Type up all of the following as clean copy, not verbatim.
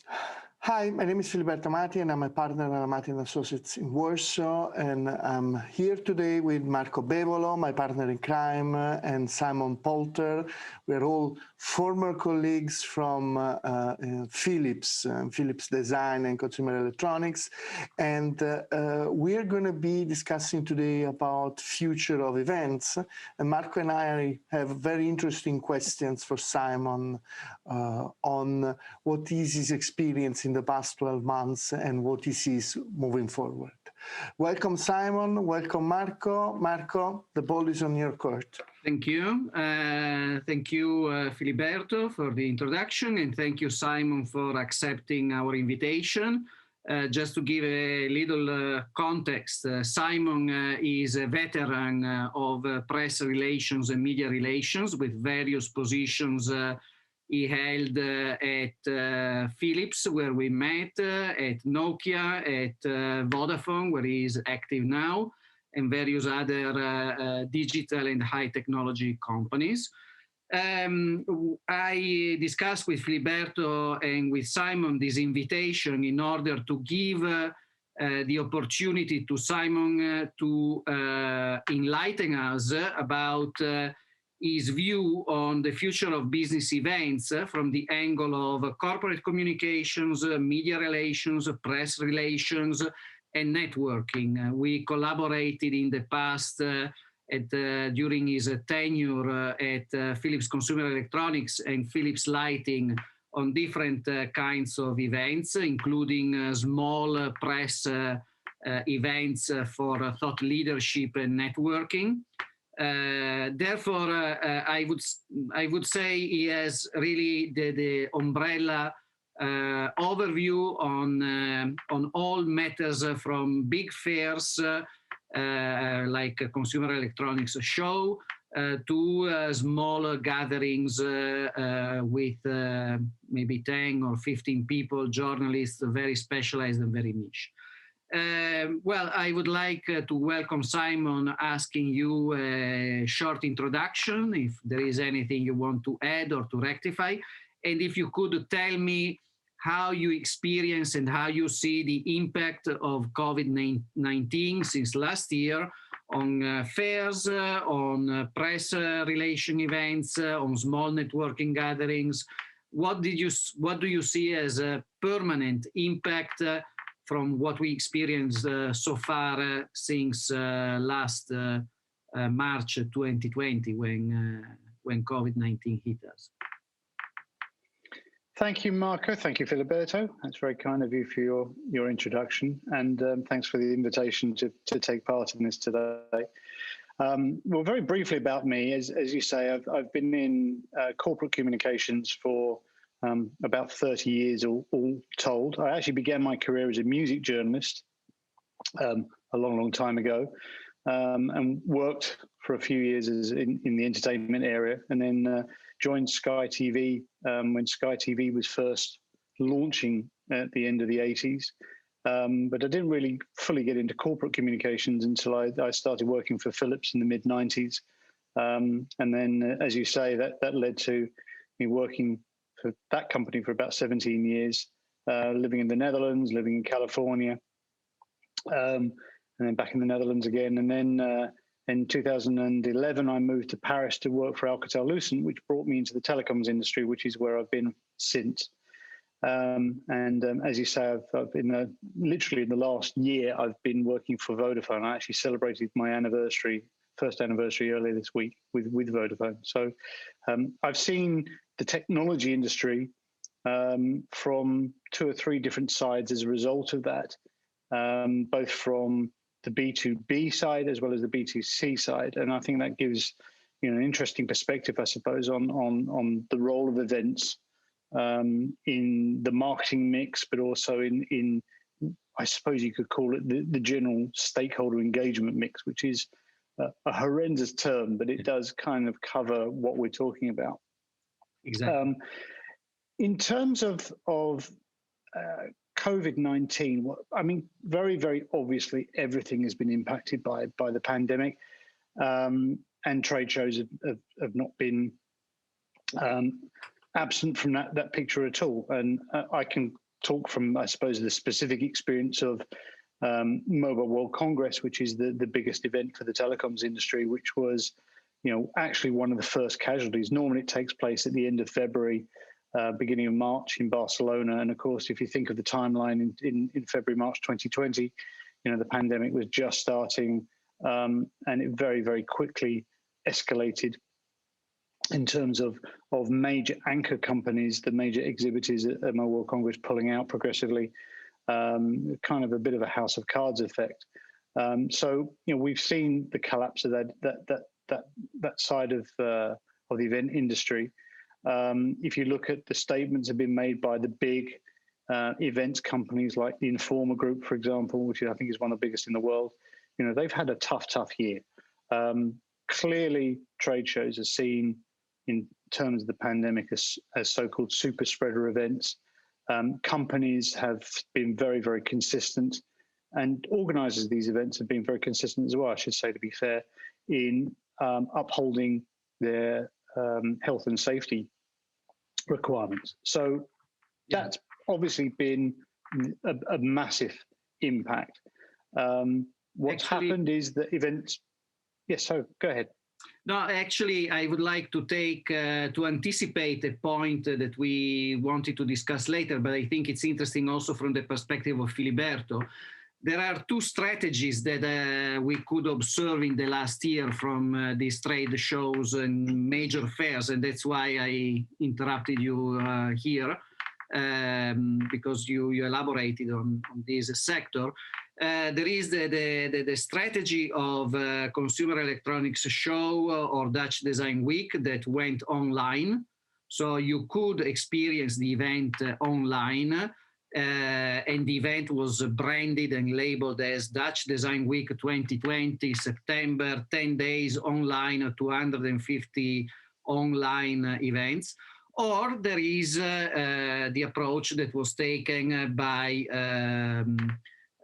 Hi, my name is Filiberto Amati, and I'm a partner at Amati & Associates in Warsaw. And I'm here today with Marco Bevolo, my partner in crime, and Simon Poulter. We're all former colleagues from Philips, Philips Design and Consumer Electronics. And we're going to be discussing today about future of events. And Marco and I have very interesting questions for Simon on what is his experience in the past 12 months and what he sees moving forward. Welcome, Simon. Welcome, Marco. Marco, the ball is on your court. Thank you. Thank you, Filiberto, for the introduction, and thank you, Simon, for accepting our invitation. Just to give a little context, Simon is a veteran of press relations and media relations with various positions he held at Philips, where we met, at Nokia, at Vodafone, where he is active now, and various other digital and high technology companies. I discussed with Filiberto and with Simon this invitation in order to give the opportunity to Simon to enlighten us about his view on the future of business events from the angle of corporate communications, media relations, press relations, and networking. We collaborated in the past during his tenure at Philips Consumer Electronics and Philips Lighting on different kinds of events, including small press events for thought leadership and networking. Therefore, I would say he has really the umbrella overview on all matters from big fairs like a consumer electronics show to smaller gatherings with maybe 10 or 15 people, journalists, very specialized and very niche. Well, I would like to welcome Simon, asking you a short introduction, if there is anything you want to add or to rectify, and if you could tell me how you experience and how you see the impact of COVID-19 since last year on fairs, on press relation events, on small networking gatherings. What do you see as a permanent impact from what we experienced so far since last March 2020 when COVID-19 hit us? Thank you, Marco. Thank you, Filiberto. That's very kind of you for your introduction, and thanks for the invitation to take part in this today. Well, very briefly about me, as you say, I've been in corporate communications for about 30 years all told. I actually began my career as a music journalist a long time ago, and worked for a few years in the entertainment area, and then joined Sky TV when Sky TV was first launching at the end of the 80s. But I didn't really fully get into corporate communications until I started working for Philips in the mid-90s. And then, as you say, that led to me working for that company for about 17 years, living in the Netherlands, living in California, and then back in the Netherlands again. And then in 2011, I moved to Paris to work for Alcatel-Lucent, which brought me into the telecoms industry, which is where I've been since. As you say, I've been literally in the last year, I've been working for Vodafone. I actually celebrated my first anniversary earlier this week with Vodafone. So I've seen the technology industry from 2 or 3 different sides as a result of that, both from the B2B side as well as the B2C side. And I think that gives an interesting perspective, I suppose, on the role of events in the marketing mix, but also in I suppose you could call it the general stakeholder engagement mix, which is a horrendous term, but it does kind of cover what we're talking about. Exactly. In terms of COVID-19, I mean, very, very obviously, everything has been impacted by the pandemic, and trade shows have not been absent from that picture at all. And I can talk from, I suppose, the specific experience of Mobile World Congress, which is the biggest event for the telecoms industry, which was, actually one of the first casualties. Normally it takes place at the end of February, beginning of March in Barcelona. And of course, if you think of the timeline in February, March 2020, the pandemic was just starting, and it very, very quickly escalated in terms of major anchor companies, the major exhibitors at Mobile World Congress pulling out progressively, kind of a bit of a house of cards effect. So we've seen the collapse of that side of the event industry. If you look at the statements that have been made by the big events companies like the Informa Group, for example, which I think is one of the biggest in the world, they've had a tough year. Clearly, trade shows are seen in terms of the pandemic as so-called super spreader events. Companies have been very, very consistent, and organizers of these events have been very consistent as well, I should say, to be fair, in upholding their health and safety requirements. So that's obviously been a massive impact. What's happened is that events... Yes, so go ahead. No, actually, I would like to to anticipate a point that we wanted to discuss later, but I think it's interesting also from the perspective of Filiberto. There are two strategies that we could observe in the last year from these trade shows and major fairs, and that's why I interrupted you here, because you elaborated on this sector. There is the strategy of Consumer Electronics Show or Dutch Design Week that went online. So you could experience the event online, and the event was branded and labeled as Dutch Design Week 2020, September, 10 days online, 250 online events. Or there is the approach that was taken by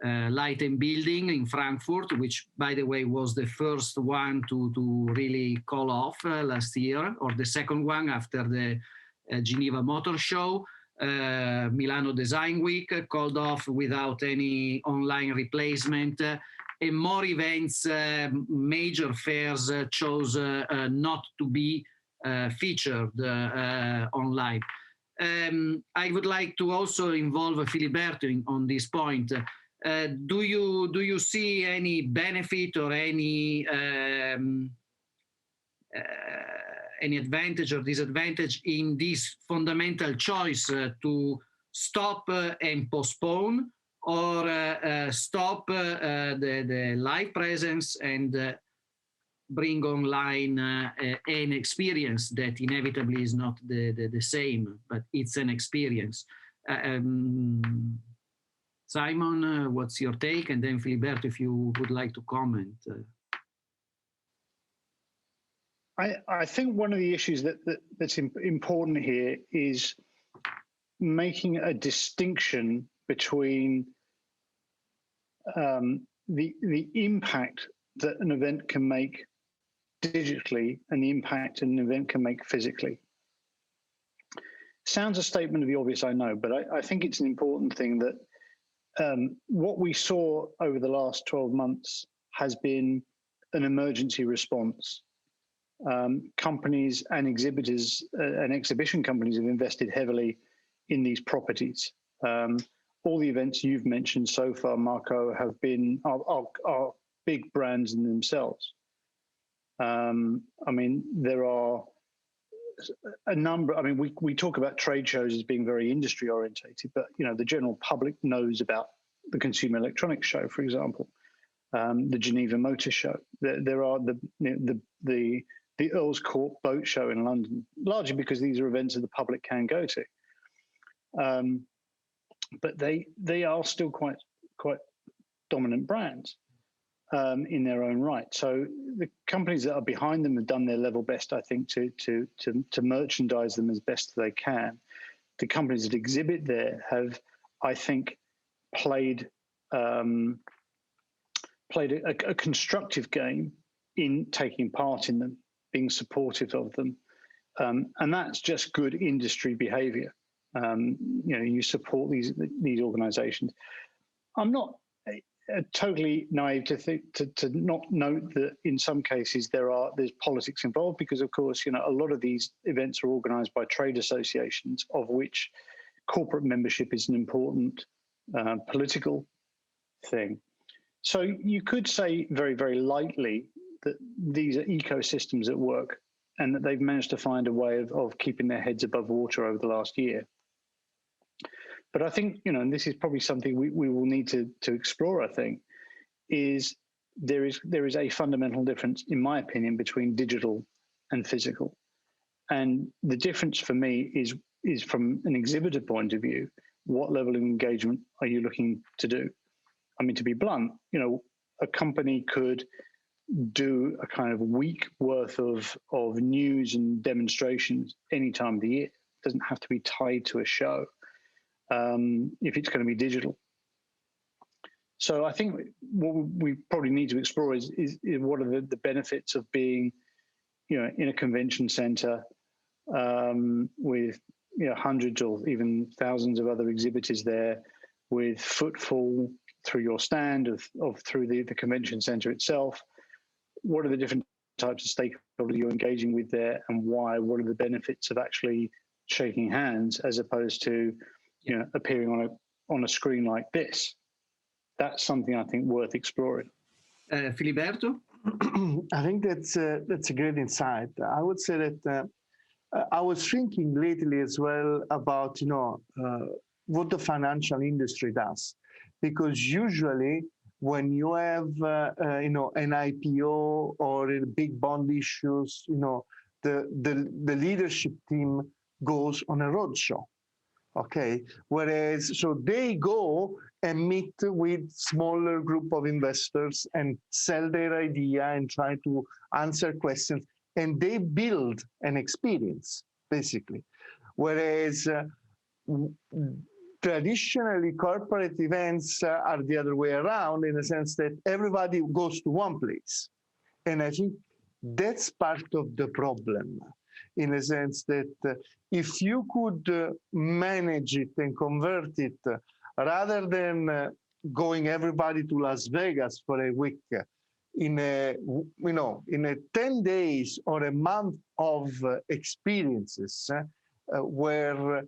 Light and Building in Frankfurt, which, by the way, was the first one to really call off last year, or the second one after the Geneva Motor Show. Milano Design Week called off without any online replacement. And more events, major fairs chose not to be featured online. I would like to also involve Filiberto on this point. Do you see any benefit or any advantage or disadvantage in this fundamental choice to stop and postpone, or stop the live presence and bring online an experience that inevitably is not the same, but it's an experience? Simon, what's your take? And then Filiberto, if you would like to comment. I think one of the issues that's important here is making a distinction between the impact that an event can make digitally and the impact an event can make physically. Sounds a statement of the obvious, I know, but I think it's an important thing that what we saw over the last 12 months has been an emergency response. Companies and exhibitors and exhibition companies have invested heavily in these properties. All the events you've mentioned so far, Marco, have been are big brands in themselves. I mean, there are a number. I mean, we talk about trade shows as being very industry orientated, but the general public knows about the Consumer Electronics Show, for example, the Geneva Motor Show. There are the Earl's Court Boat Show in London, largely because these are events that the public can go to. But they are still quite dominant brands in their own right. So the companies that are behind them have done their level best, I think, to merchandise them as best they can. The companies that exhibit there have, I think, played a constructive game in taking part in them, being supportive of them, and that's just good industry behaviour. You support these organizations. I'm not totally naive to think to not note that in some cases there's politics involved, because of course a lot of these events are organized by trade associations, of which corporate membership is an important political thing. So you could say very, very lightly that these are ecosystems at work, and that they've managed to find a way of keeping their heads above water over the last year. But I think, and this is probably something we will need to explore, I think, is there is a fundamental difference, in my opinion, between digital and physical. And the difference for me is from an exhibitor point of view, what level of engagement are you looking to do? I mean, to be blunt, a company could do a kind of week worth of news and demonstrations any time of the year. It doesn't have to be tied to a show if it's going to be digital. So I think what we probably need to explore is what are the benefits of being, in a convention center with hundreds or even thousands of other exhibitors there, with footfall through your stand of through the convention center itself. What are the different types of stakeholders you're engaging with there, and why? What are the benefits of actually shaking hands as opposed to appearing on a screen like this? That's something I think worth exploring. Filiberto? I think that's a great insight. I would say that I was thinking lately as well about what the financial industry does, because usually when you have an IPO or a big bond issues, the leadership team goes on a roadshow. Okay, so they go and meet with smaller group of investors and sell their idea and try to answer questions, and they build an experience basically. Whereas traditionally corporate events are the other way around, in the sense that everybody goes to one place. And I think that's part of the problem, in a sense that if you could manage it and convert it, rather than going everybody to Las Vegas for a week, in a 10 days or a month of experiences, where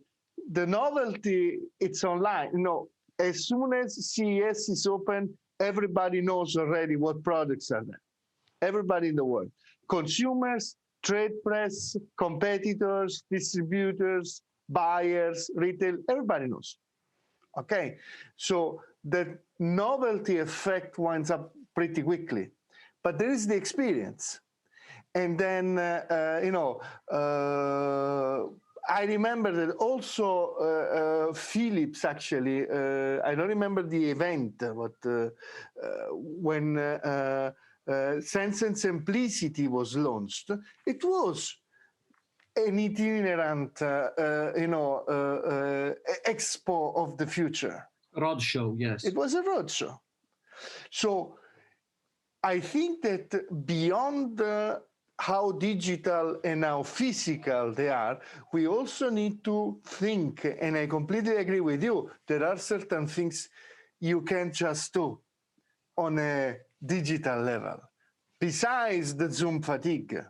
the novelty, it's online. As soon as CES is open, everybody knows already what products are there. Everybody in the world, consumers, trade press, competitors, distributors, buyers, retail, everybody knows. Okay, so the novelty effect winds up pretty quickly, but there is the experience. And then, I remember that also Philips, actually, I don't remember the event, but when Sense and Simplicity was launched, it was an itinerant, expo of the future. Roadshow, yes. It was a roadshow. So I think that beyond how digital and how physical they are, we also need to think, and I completely agree with you, there are certain things you can't just do on a digital level, besides the Zoom fatigue.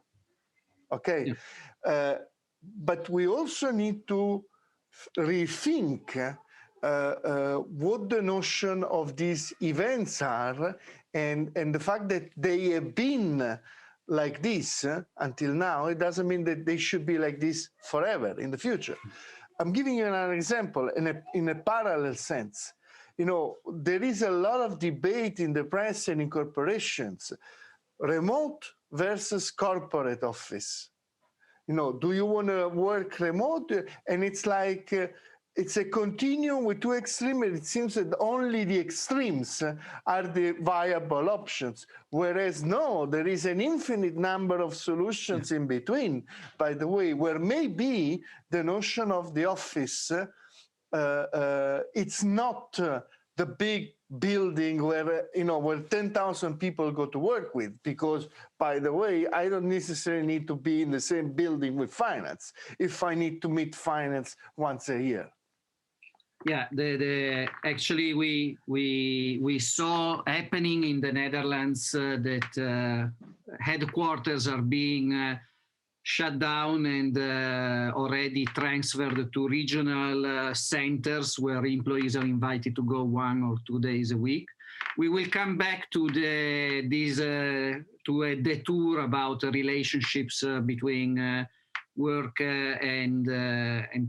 Okay. Yeah. But we also need to rethink what the notion of these events are, and the fact that they have been like this until now, it doesn't mean that they should be like this forever in the future. I'm giving you another example in a parallel sense. There is a lot of debate in the press and in corporations, remote versus corporate office. Do you want to work remote? And it's like, it's a continuum with two extremes. It seems that only the extremes are the viable options. Whereas no, there is an infinite number of solutions in between, by the way, where maybe the notion of the office, it's not the big building where, where 10,000 people go to work with, because, by the way, I don't necessarily need to be in the same building with finance if I need to meet finance once a year. Yeah, actually we saw happening in the Netherlands that headquarters are being shut down and already transferred to regional centers where employees are invited to go 1 or 2 days a week. We will come back to to a detour about relationships between work and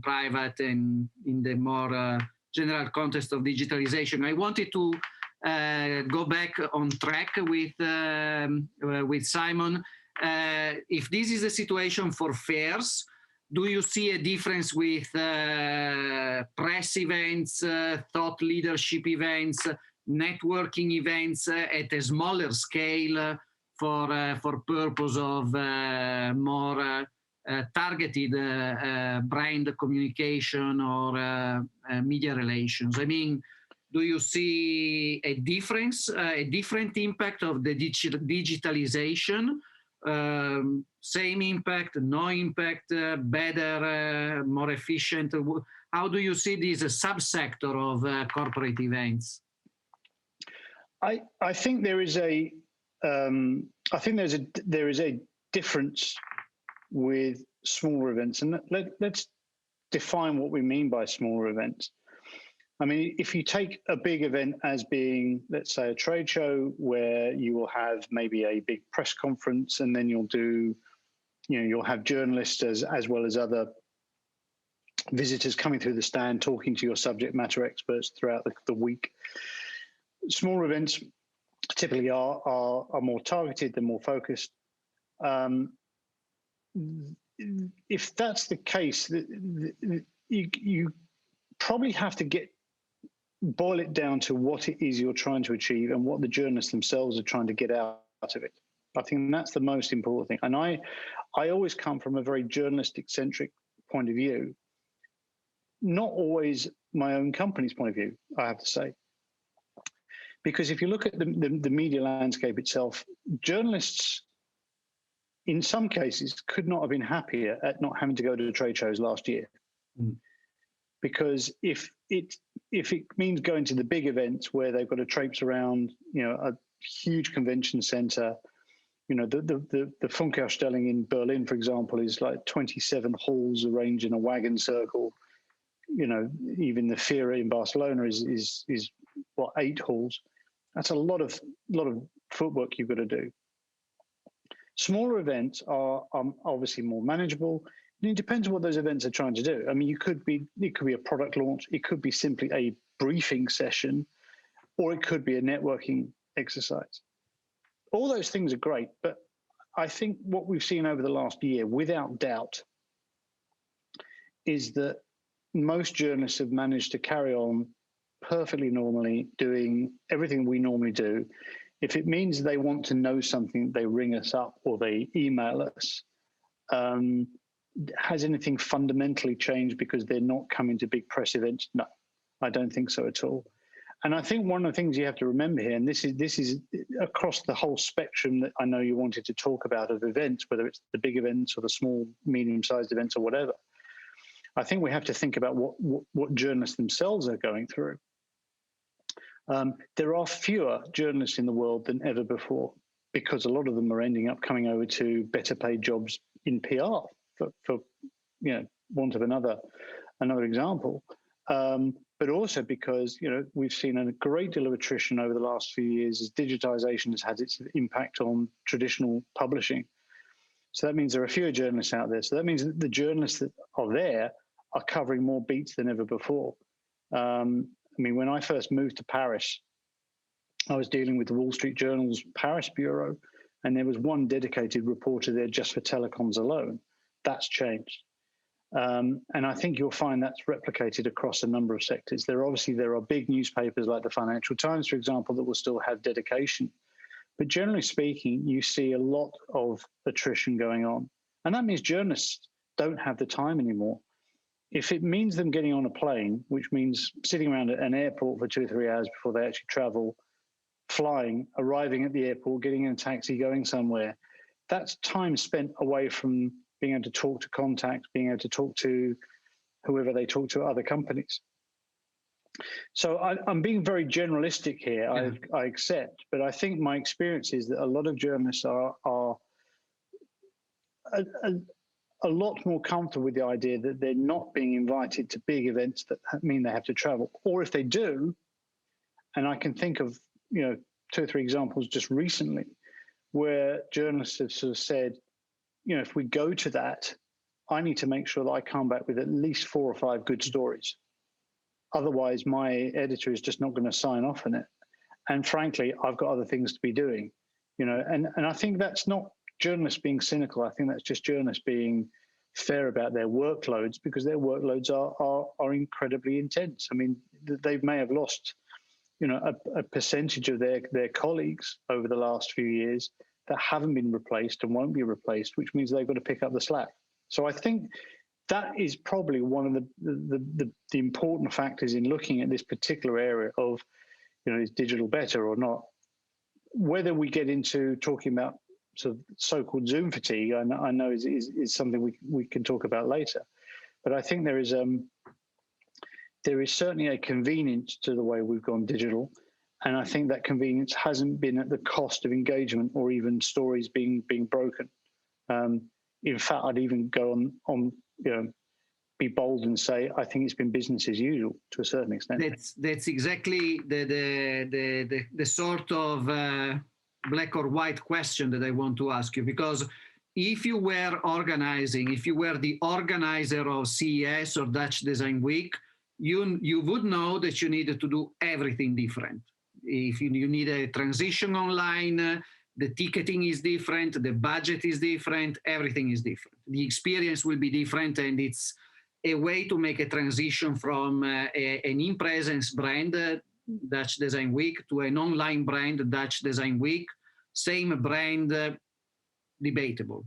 private and in the more general context of digitalization. I wanted to go back on track with Simon. If this is the situation for fairs, do you see a difference with press events, thought leadership events, networking events at a smaller scale for purpose of more targeted brand communication or media relations? I mean, do you see a difference, a different impact of the digitalization? Same impact, no impact, better, more efficient? How do you see this subsector of corporate events? I think there is a there is a difference with smaller events, and let's define what we mean by smaller events. I mean, if you take a big event as being, let's say, a trade show where you will have maybe a big press conference, and then you'll do, you'll have journalists as well as other visitors coming through the stand, talking to your subject matter experts throughout the week. Smaller events typically are more targeted, they're more focused. If that's the case, you probably have to boil it down to what it is you're trying to achieve and what the journalists themselves are trying to get out of it. I think that's the most important thing. And I always come from a very journalistic-centric point of view, not always my own company's point of view, I have to say. Because if you look at the media landscape itself, journalists, in some cases, could not have been happier at not having to go to trade shows last year. Mm. Because if it means going to the big events where they've got to traipse around, a huge convention center, the Funkausstellung in Berlin, for example, is like 27 halls arranged in a wagon circle. Even the Fira in Barcelona is what, 8 halls. That's a lot of footwork you've got to do. Smaller events are obviously more manageable. It depends on what those events are trying to do. I mean, it could be a product launch, it could be simply a briefing session, or it could be a networking exercise. All those things are great, but I think what we've seen over the last year, without doubt, is that most journalists have managed to carry on perfectly normally, doing everything we normally do. If it means they want to know something, they ring us up or they email us. Has anything fundamentally changed because they're not coming to big press events? No, I don't think so at all. And I think one of the things you have to remember here, and this is across the whole spectrum that I know you wanted to talk about of events, whether it's the big events or the small, medium-sized events or whatever. I think we have to think about what journalists themselves are going through. There are fewer journalists in the world than ever before, because a lot of them are ending up coming over to better paid jobs in PR, for want of another example. But also because, we've seen a great deal of attrition over the last few years as digitization has had its impact on traditional publishing. So that means there are fewer journalists out there. So that means that the journalists that are there are covering more beats than ever before. I mean, when I first moved to Paris, I was dealing with the Wall Street Journal's Paris bureau, and there was one dedicated reporter there just for telecoms alone. That's changed. And I think you'll find that's replicated across a number of sectors. There are big newspapers like the Financial Times, for example, that will still have dedication. But generally speaking, you see a lot of attrition going on. And that means journalists don't have the time anymore. if it means them getting on a plane, which means sitting around at an airport for 2 or 3 hours before they actually travel, flying, arriving at the airport, getting in a taxi, going somewhere, that's time spent away from being able to talk to contacts, being able to talk to whoever they talk to at other companies. So I'm being very generalistic here, Yeah. I accept, but I think my experience is that a lot of journalists are a lot more comfortable with the idea that they're not being invited to big events that mean they have to travel. Or if they do, and I can think of 2 or 3 examples just recently where journalists have sort of said, if we go to that, I need to make sure that I come back with at least 4 or 5 good stories. Otherwise, my editor is just not going to sign off on it. And frankly, I've got other things to be doing, and I think that's not journalists being cynical. I think that's just journalists being fair about their workloads, because their workloads are incredibly intense. I mean, they may have lost, a percentage of their colleagues over the last few years that haven't been replaced and won't be replaced, which means they've got to pick up the slack. So I think that is probably one of the important factors in looking at this particular area of, is digital better or not? Whether we get into talking about sort of so-called Zoom fatigue, I know is something we can talk about later. But I think there is certainly a convenience to the way we've gone digital, and I think that convenience hasn't been at the cost of engagement or even stories being broken. In fact, I'd even go on be bold and say I think it's been business as usual to a certain extent. That's exactly the sort of black or white question that I want to ask you, because if you were the organizer of CES or Dutch Design Week, you would know that you needed to do everything different. If you need a transition online, the ticketing is different, the budget is different, everything is different. The experience will be different, and it's a way to make a transition from an in-presence brand, Dutch Design Week, to an online brand, Dutch Design Week. Same brand, debatable,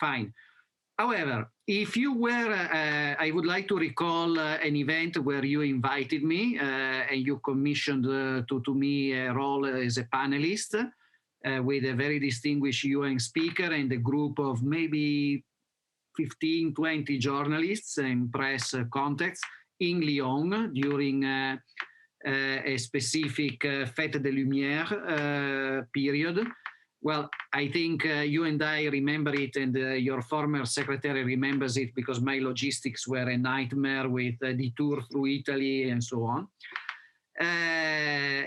fine. However, if you were, I would like to recall an event where you invited me and you commissioned to me a role as a panelist with a very distinguished UN speaker and a group of maybe 15, 20 journalists and press contacts in Lyon during a specific Fête des Lumières period. Well, I think you and I remember it, and your former secretary remembers it, because my logistics were a nightmare with the tour through Italy and so on.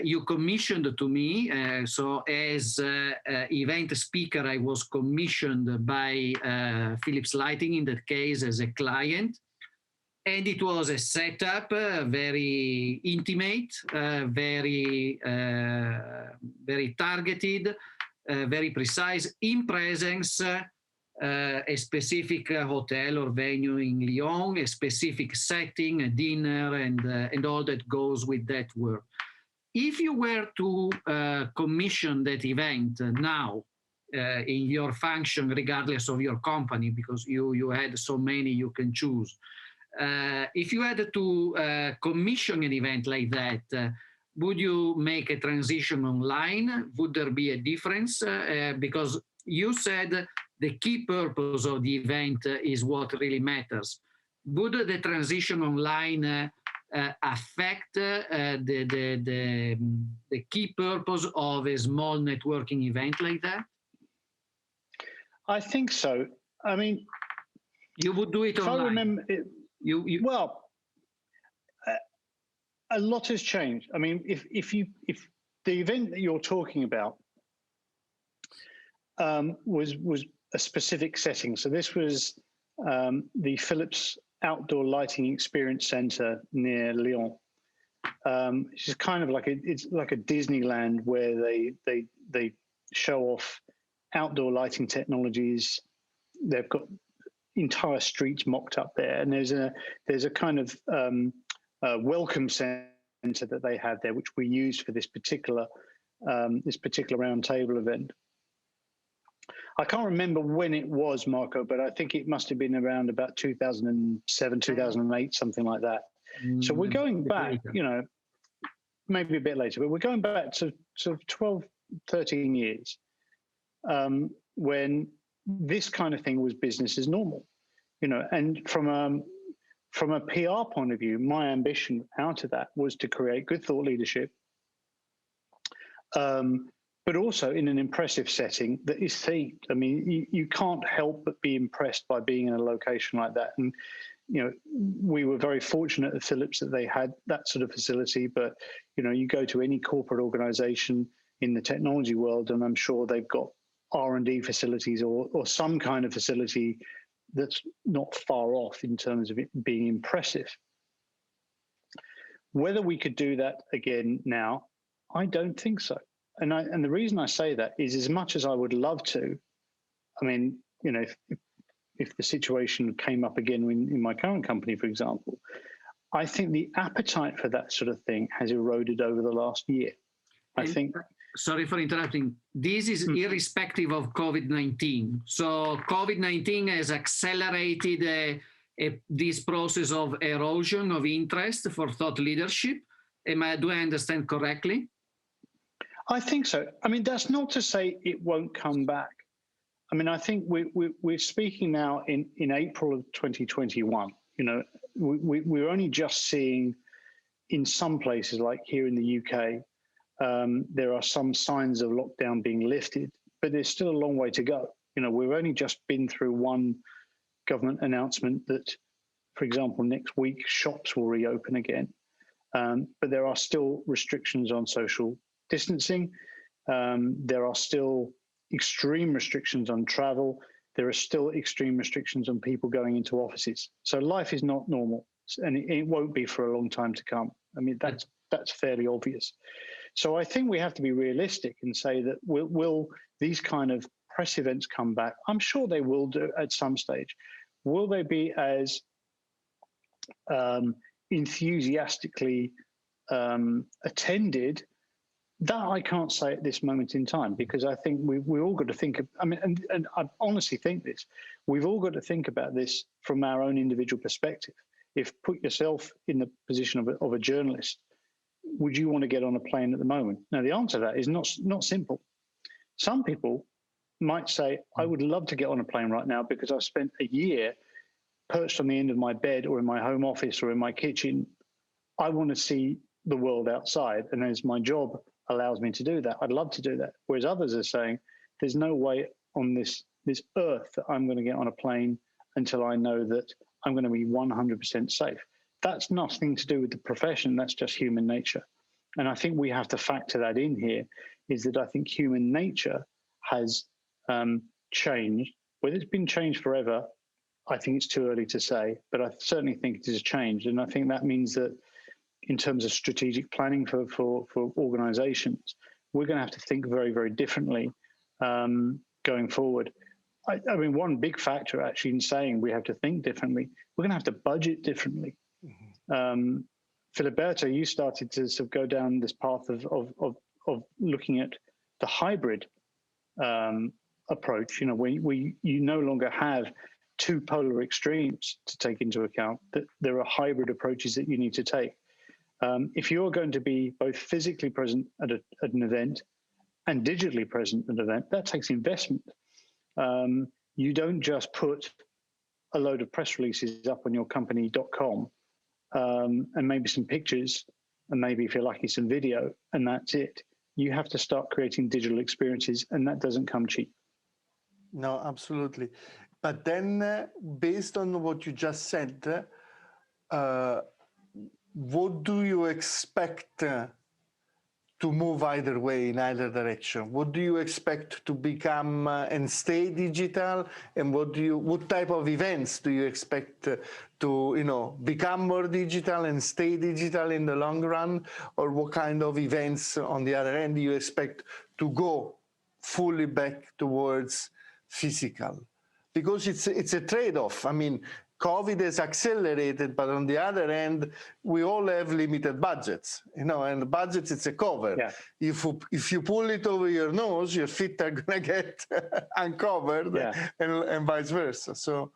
You commissioned to me, so as event speaker, I was commissioned by Philips Lighting, in that case as a client. And it was a setup, very intimate, very targeted, very precise, in presence, a specific hotel or venue in Lyon, a specific setting, a dinner, and all that goes with that work. If you were to commission that event now in your function, regardless of your company, because you had so many you can choose, if you had to commission an event like that, would you make a transition online? Would there be a difference? Because you said the key purpose of the event is what really matters. Would the transition online affect the key purpose of a small networking event like that? I think so. I mean, you would do it online. I remember it, well, a lot has changed. I mean, if the event that you're talking about was a specific setting, so this was the Philips Outdoor Lighting Experience Center near Lyon. It's just kind of like it's like a Disneyland where they show off outdoor lighting technologies. They've got entire streets mocked up there, and there's a kind of welcome center that they have there, which we used for this particular round table event. I can't remember when it was, Marco, but I think it must have been around about 2007, 2008, something like that. So we're going back, maybe a bit later, but we're going back to sort of 12, 13 years when this kind of thing was business as normal, and from a PR point of view, my ambition out of that was to create good thought leadership, but also in an impressive setting that is themed. I mean, you can't help but be impressed by being in a location like that. And, we were very fortunate at Philips that they had that sort of facility, but, you go to any corporate organization in the technology world, and I'm sure they've got R&D facilities or some kind of facility that's not far off in terms of it being impressive. Whether we could do that again now, I don't think so. And the reason I say that is, as much as I would love to, I mean, if the situation came up again in my current company, for example, I think the appetite for that sort of thing has eroded over the last year. Sorry for interrupting. This is irrespective of COVID-19. So COVID-19 has accelerated this process of erosion of interest for thought leadership. Do I understand correctly? I think so. I mean, that's not to say it won't come back. I mean, I think we're speaking now in April of 2021. We're only just seeing in some places, like here in the UK, there are some signs of lockdown being lifted, but there's still a long way to go. We've only just been through one government announcement that, for example, next week shops will reopen again, but there are still restrictions on social distancing. There are still extreme restrictions on travel. There are still extreme restrictions on people going into offices. So life is not normal, and it won't be for a long time to come. I mean, that's fairly obvious. So I think we have to be realistic and say that will these kind of press events come back? I'm sure they will do at some stage. Will they be as enthusiastically attended? That I can't say at this moment in time, because I think we all got to think of, I mean, and I honestly think this, we've all got to think about this from our own individual perspective. If put yourself in the position of a journalist, would you want to get on a plane at the moment? Now, the answer to that is not simple. Some people might say, I would love to get on a plane right now because I've spent a year perched on the end of my bed or in my home office or in my kitchen. I want to see the world outside, and as my job allows me to do that, I'd love to do that. Whereas others are saying, there's no way on this earth that I'm going to get on a plane until I know that I'm going to be 100% safe. That's nothing to do with the profession. That's just human nature. And I think we have to factor that in here, is that I think human nature has changed. Whether it's been changed forever, I think it's too early to say, but I certainly think it has changed. And I think that means that in terms of strategic planning for organizations, we're going to have to think very, very differently going forward. I mean, one big factor actually in saying we have to think differently, we're going to have to budget differently. Mm-hmm. Filiberto, you started to sort of go down this path of looking at the hybrid approach. You no longer have two polar extremes to take into account, that there are hybrid approaches that you need to take. If you're going to be both physically present at an event and digitally present at an event, that takes investment. You don't just put a load of press releases up on your company.com and maybe some pictures and maybe, if you're lucky, some video, and that's it. You have to start creating digital experiences, and that doesn't come cheap. No, absolutely. But then based on what you just said, what do you expect to move either way, in either direction? What do you expect to become and stay digital? And what type of events do you expect to become more digital and stay digital in the long run? Or what kind of events on the other end do you expect to go fully back towards physical? Because it's a trade-off. I mean, COVID has accelerated, but on the other hand, we all have limited budgets, and the budget, it's a cover. Yeah. If you pull it over your nose, your feet are going to get uncovered, and vice versa. So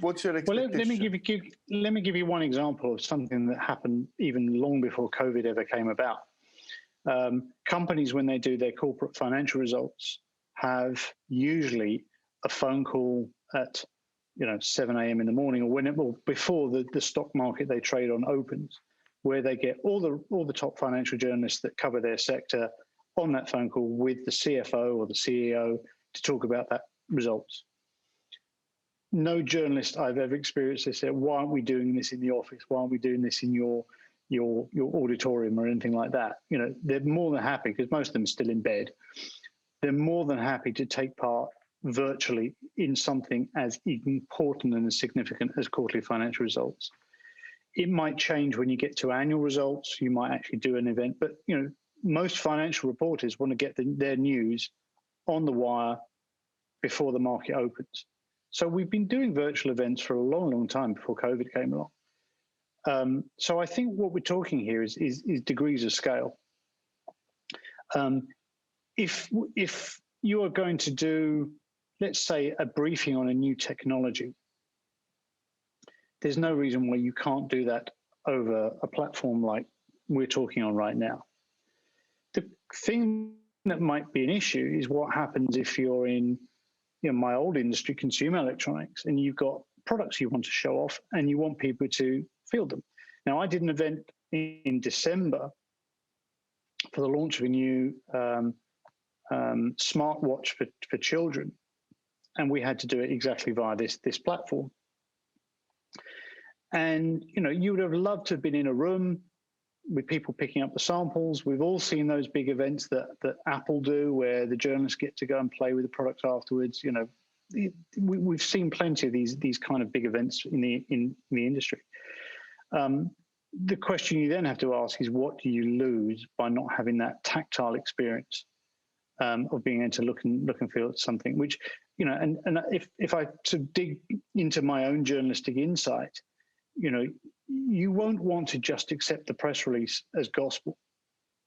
what's your expectation? Well, let me give you one example of something that happened even long before COVID ever came about. Companies, when they do their corporate financial results, have usually a phone call at 7 a.m. in the morning, or before the stock market they trade on opens, where they get all the top financial journalists that cover their sector on that phone call with the CFO or the CEO to talk about that results. No journalist I've ever experienced this said, "Why aren't we doing this in the office? Why aren't we doing this in your auditorium or anything like that?" They're more than happy, because most of them are still in bed. They're more than happy to take part virtually in something as important and as significant as quarterly financial results. It might change when you get to annual results. You might actually do an event, but most financial reporters want to get their news on the wire before the market opens. So we've been doing virtual events for a long, long time before COVID came along. So I think what we're talking here is degrees of scale. If you are going to do, let's say, a briefing on a new technology, there's no reason why you can't do that over a platform like we're talking on right now. The thing that might be an issue is what happens if you're in my old industry, consumer electronics, and you've got products you want to show off and you want people to field them. Now, I did an event in December for the launch of a new smartwatch for children, and we had to do it exactly via this platform. And you would have loved to have been in a room with people picking up the samples. We've all seen those big events that Apple do, where the journalists get to go and play with the products afterwards. We've seen plenty of these kind of big events in the industry. The question you then have to ask is, what do you lose by not having that tactile experience of being able to look and feel at something? Which, and if I to dig into my own journalistic insight, you won't want to just accept the press release as gospel.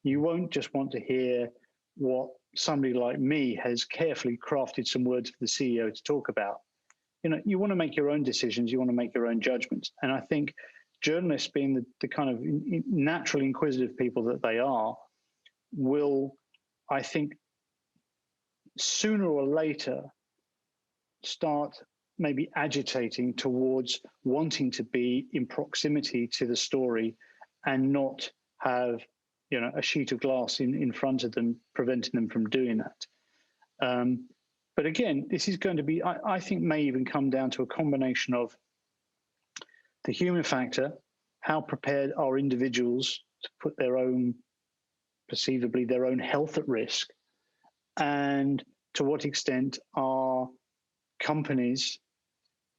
You won't just want to hear what somebody like me has carefully crafted some words for the CEO to talk about. You want to make your own decisions. You want to make your own judgments. And I think journalists, being the kind of natural inquisitive people that they are, will, I think, sooner or later start maybe agitating towards wanting to be in proximity to the story and not have a sheet of glass in front of them preventing them from doing that. But again, this is going to be, I think, may even come down to a combination of the human factor, how prepared are individuals to put perceivably their own health at risk, and to what extent are companies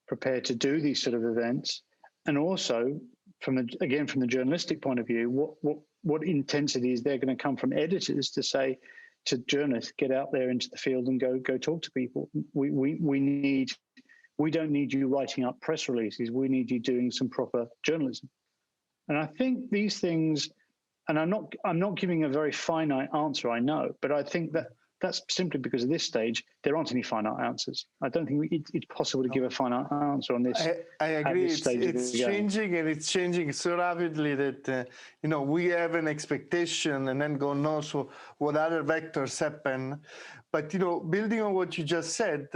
prepared to do these sort of events, and also from the journalistic point of view, what intensity is there going to come from editors to say to journalists, get out there into the field and go talk to people. We don't need you writing up press releases. We need you doing some proper journalism. And I think these things, and I'm not giving a very finite answer, I know, but I think that's simply because at this stage, there aren't any finite answers. I don't think it's possible to give a finite answer on this. I agree. It's changing, and it's changing so rapidly that, we have an expectation, and then God knows what other vectors happen. But, building on what you just said,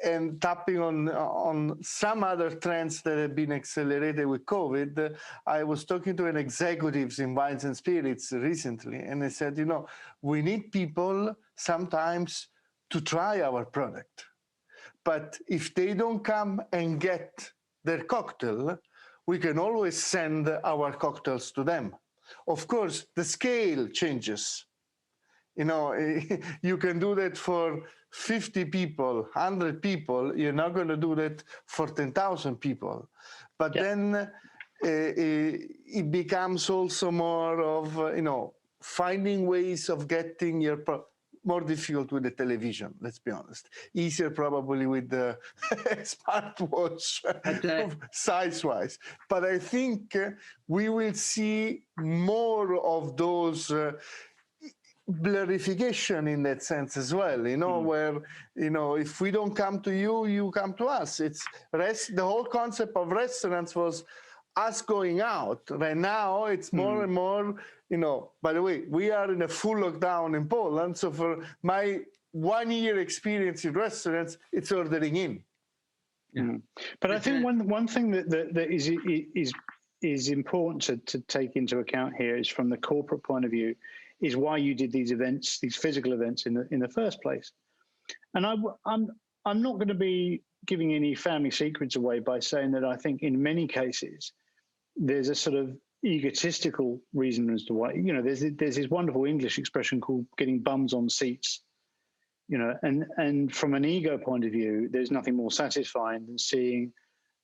and tapping on some other trends that have been accelerated with COVID, I was talking to an executives in wines and spirits recently, and they said, we need people sometimes to try our product. But if they don't come and get their cocktail, we can always send our cocktails to them. Of course, the scale changes. You can do that for 50 people, 100 people. You're not going to do that for 10,000 people. But then it becomes also more of, finding ways of getting more difficult with the television, let's be honest. Easier probably with the smartwatch size-wise. But I think we will see more of those blurrification in that sense as well, where, if we don't come to you, you come to us. The whole concept of restaurants was us going out. Right now, it's more and more, by the way, we are in a full lockdown in Poland. So for my 1 year experience in restaurants, it's ordering in. Yeah. But I think one thing that is important to take into account here is, from the corporate point of view, is why you did these events, these physical events in the first place. And I'm not going to be giving any family secrets away by saying that I think in many cases there's a sort of egotistical reason as to why. There's this wonderful English expression called getting bums on seats. And from an ego point of view, there's nothing more satisfying than seeing,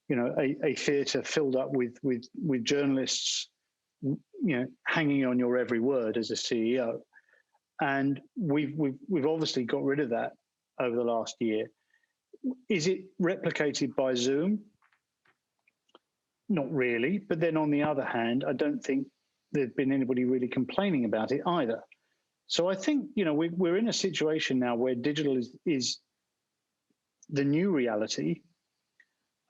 a theatre filled up with journalists, hanging on your every word as a CEO. And we've obviously got rid of that over the last year. Is it replicated by Zoom? Not really. But then on the other hand, I don't think there's been anybody really complaining about it either. So I think, we're in a situation now where digital is the new reality.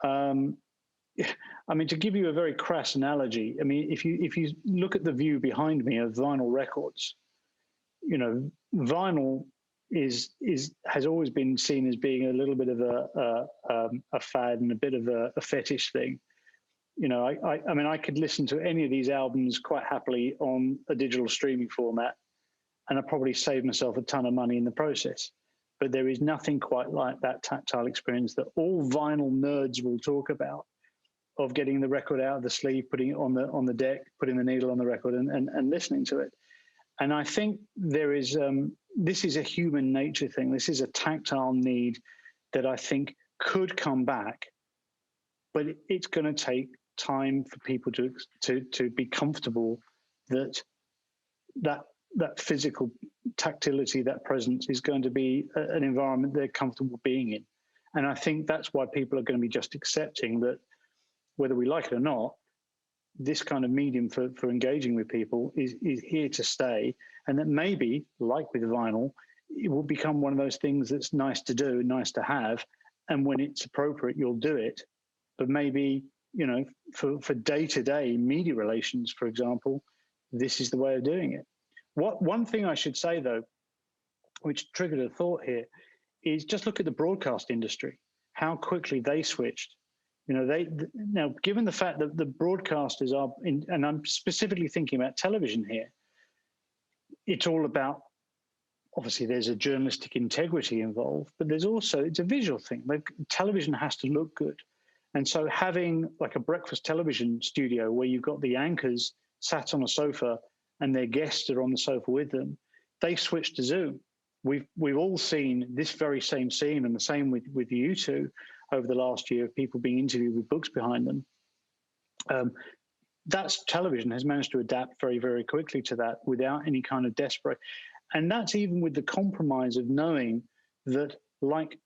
To give you a very crass analogy, if you look at the view behind me of vinyl records, vinyl has always been seen as being a little bit of a fad and a bit of a fetish thing. I could listen to any of these albums quite happily on a digital streaming format, and I probably save myself a ton of money in the process. But there is nothing quite like that tactile experience that all vinyl nerds will talk about, of getting the record out of the sleeve, putting it on the deck, putting the needle on the record, and listening to it. And I think there is this is a human nature thing. This is a tactile need that I think could come back, but it's going to take time for people to be comfortable that physical tactility, that presence, is going to be an environment they're comfortable being in. And I think that's why people are going to be just accepting that, whether we like it or not, this kind of medium for engaging with people is here to stay. And that maybe, like with vinyl, it will become one of those things that's nice to do, nice to have. And when it's appropriate, you'll do it. But maybe, for day-to-day media relations, for example, this is the way of doing it. One thing I should say, though, which triggered a thought here, is just look at the broadcast industry, how quickly they switched. Now, given the fact that the broadcasters are, and I'm specifically thinking about television here, it's all about, obviously there's a journalistic integrity involved, but there's also, it's a visual thing. Like, television has to look good. And so having like a breakfast television studio where you've got the anchors sat on a sofa and their guests are on the sofa with them, they switched to Zoom. We've all seen this very same scene, and the same with you two over the last year, of people being interviewed with books behind them. That's television has managed to adapt very, very quickly to that without any kind of desperate. And that's even with the compromise of knowing that, like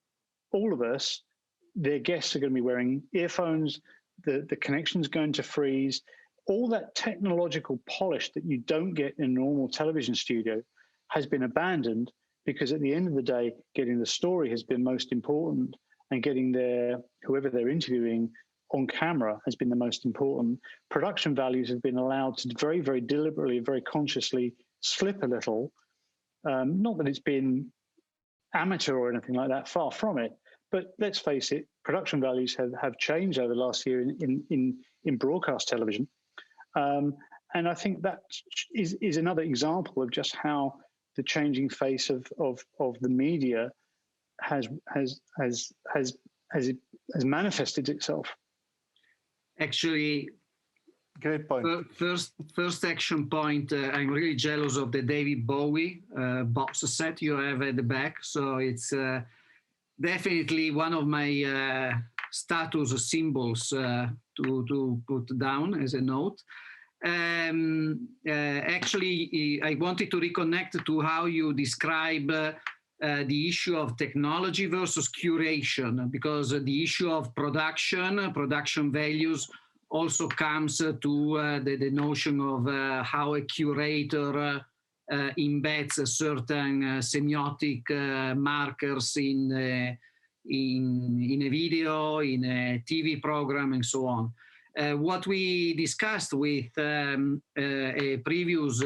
all of us, their guests are going to be wearing earphones, the connection's going to freeze. All that technological polish that you don't get in a normal television studio has been abandoned, because at the end of the day, getting the story has been most important, and getting whoever they're interviewing on camera has been the most important. Production values have been allowed to very, very deliberately, very consciously slip a little. Not that it's been amateur or anything like that, far from it. But let's face it, production values have changed over the last year in broadcast television. And I think that is another example of just how the changing face of the media has manifested itself. Actually, great point. First action point. I'm really jealous of the David Bowie box set you have at the back. So it's definitely one of my status symbols to put down as a note. Actually, I wanted to reconnect to how you describe the issue of technology versus curation, because the issue of production values also comes to the notion of how a curator embeds certain semiotic markers in a video, in a TV program, and so on. What we discussed with a previous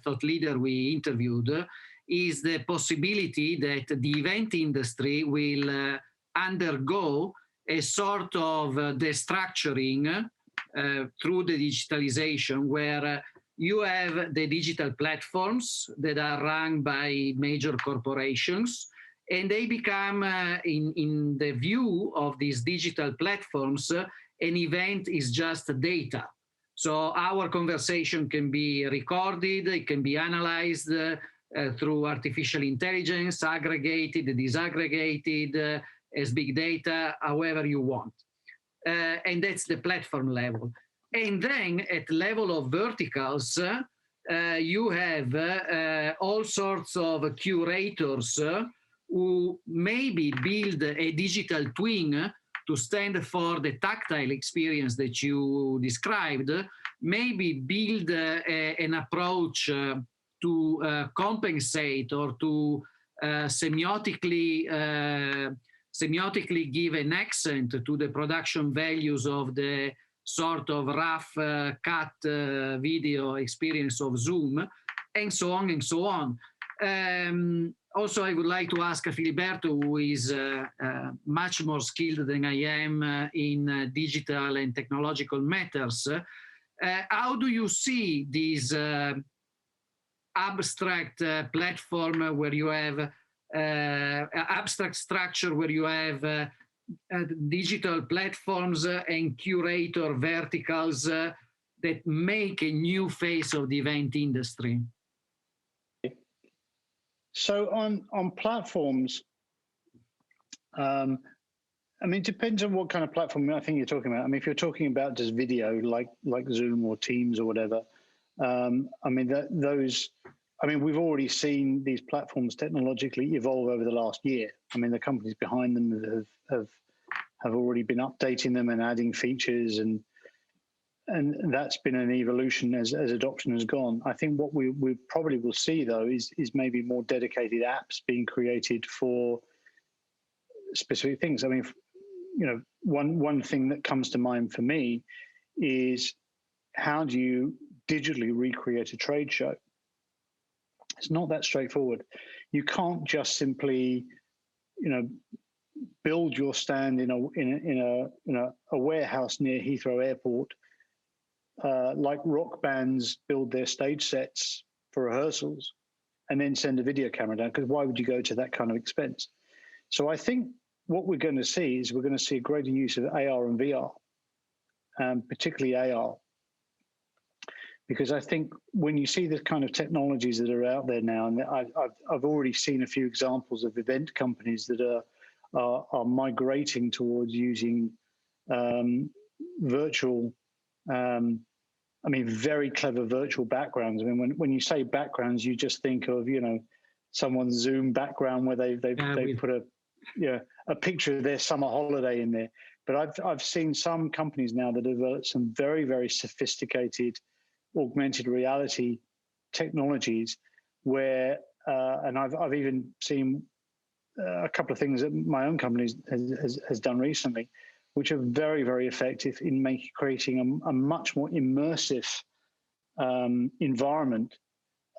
thought leader we interviewed is the possibility that the event industry will undergo a sort of destructuring through the digitalization, where you have the digital platforms that are run by major corporations, and they become, in the view of these digital platforms, an event is just data. So our conversation can be recorded, it can be analyzed through artificial intelligence, aggregated, disaggregated, as big data, however you want. And that's the platform level. And then at level of verticals, you have all sorts of curators who maybe build a digital twin to stand for the tactile experience that you described, maybe build an approach to compensate or to semiotically give an accent to the production values of the sort of rough cut video experience of Zoom, and so on and so on. Also, I would like to ask Filiberto, who is much more skilled than I am in digital and technological matters, how do you see this abstract platform where you have abstract structure, where you have digital platforms and curator verticals that make a new face of the event industry? So on platforms, I mean, it depends on what kind of platform I think you're talking about. I mean, if you're talking about just video, like Zoom or Teams or whatever, I mean, I mean, we've already seen these platforms technologically evolve over the last year. I mean, the companies behind them have already been updating them and adding features, and that's been an evolution as adoption has gone. I think what we probably will see, though, is maybe more dedicated apps being created for specific things. I mean, you know, one thing that comes to mind for me is, how do you digitally recreate a trade show? It's not that straightforward. You can't just simply, you know, build your stand in a warehouse near Heathrow Airport, like rock bands build their stage sets for rehearsals, and then send a video camera down, because why would you go to that kind of expense? So I think what we're going to see is we're going to see a greater use of AR and VR, particularly AR, because I think when you see the kind of technologies that are out there now, and I've already seen a few examples of event companies that are migrating towards using virtual, I mean, very clever virtual backgrounds. I mean, when you say backgrounds, you just think of, you know, someone's Zoom background where they put a picture of their summer holiday in there. But I've seen some companies now that have developed some very, very sophisticated augmented reality technologies where, and I've even seen a couple of things that my own company has done recently, which are very, very effective in creating a much more immersive environment.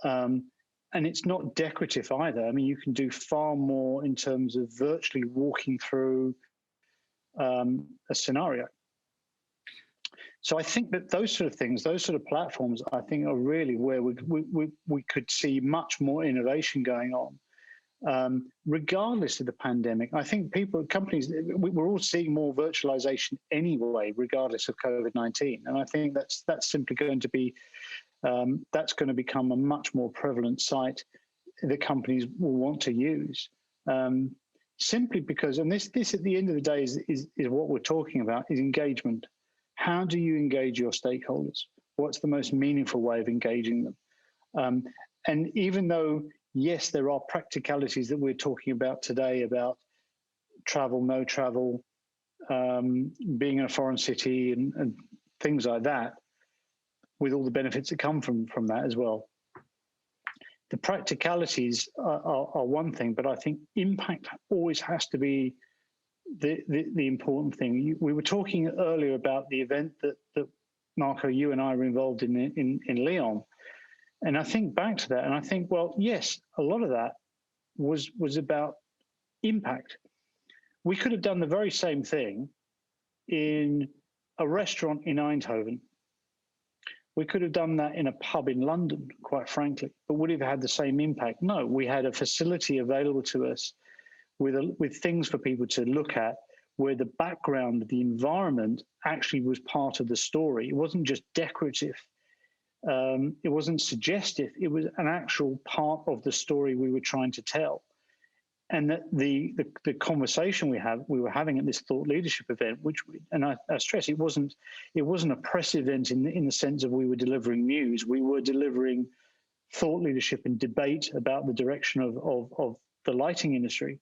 And it's not decorative either. I mean, you can do far more in terms of virtually walking through a scenario. So I think that those sort of things, those sort of platforms, I think are really where we could see much more innovation going on, regardless of the pandemic. I think companies, we're all seeing more virtualization anyway, regardless of COVID-19. And I think that's simply going to be, that's going to become a much more prevalent site that companies will want to use. Simply because, and this at the end of the day is what we're talking about, is engagement. How do you engage your stakeholders? What's the most meaningful way of engaging them? And even though, yes, there are practicalities that we're talking about today about travel, no travel, being in a foreign city and things like that, with all the benefits that come from that as well. The practicalities are one thing, but I think impact always has to be the important thing. We were talking earlier about the event that Marco, you and I were involved in Lyon. And I think back to that and I think, well, yes, a lot of that was about impact. We could have done the very same thing in a restaurant in Eindhoven. We could have done that in a pub in London, quite frankly, but would it have had the same impact? No, we had a facility available to us with things for people to look at where the background, the environment actually was part of the story. It wasn't just decorative. It wasn't suggestive. It was an actual part of the story we were trying to tell. And that the conversation we were having at this thought leadership event, I stress it wasn't a press event in the sense of we were delivering news. We were delivering thought leadership and debate about the direction of the lighting industry.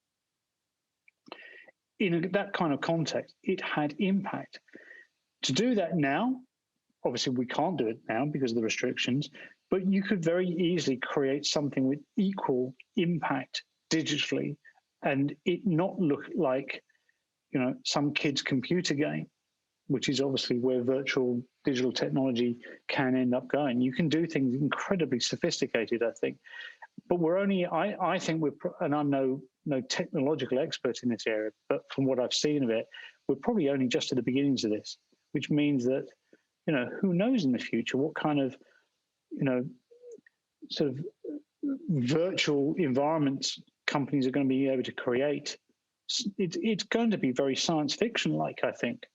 In that kind of context, it had impact. To do that now, obviously we can't do it now because of the restrictions, but you could very easily create something with equal impact digitally and it not look like, some kid's computer game, which is obviously where virtual digital technology can end up going. You can do things incredibly sophisticated, I think, but I think and I'm no technological expert in this area, but from what I've seen of it, we're probably only just at the beginnings of this, which means that, who knows in the future what kind of, sort of virtual environments companies are going to be able to create. It's going to be very science fiction-like, I think.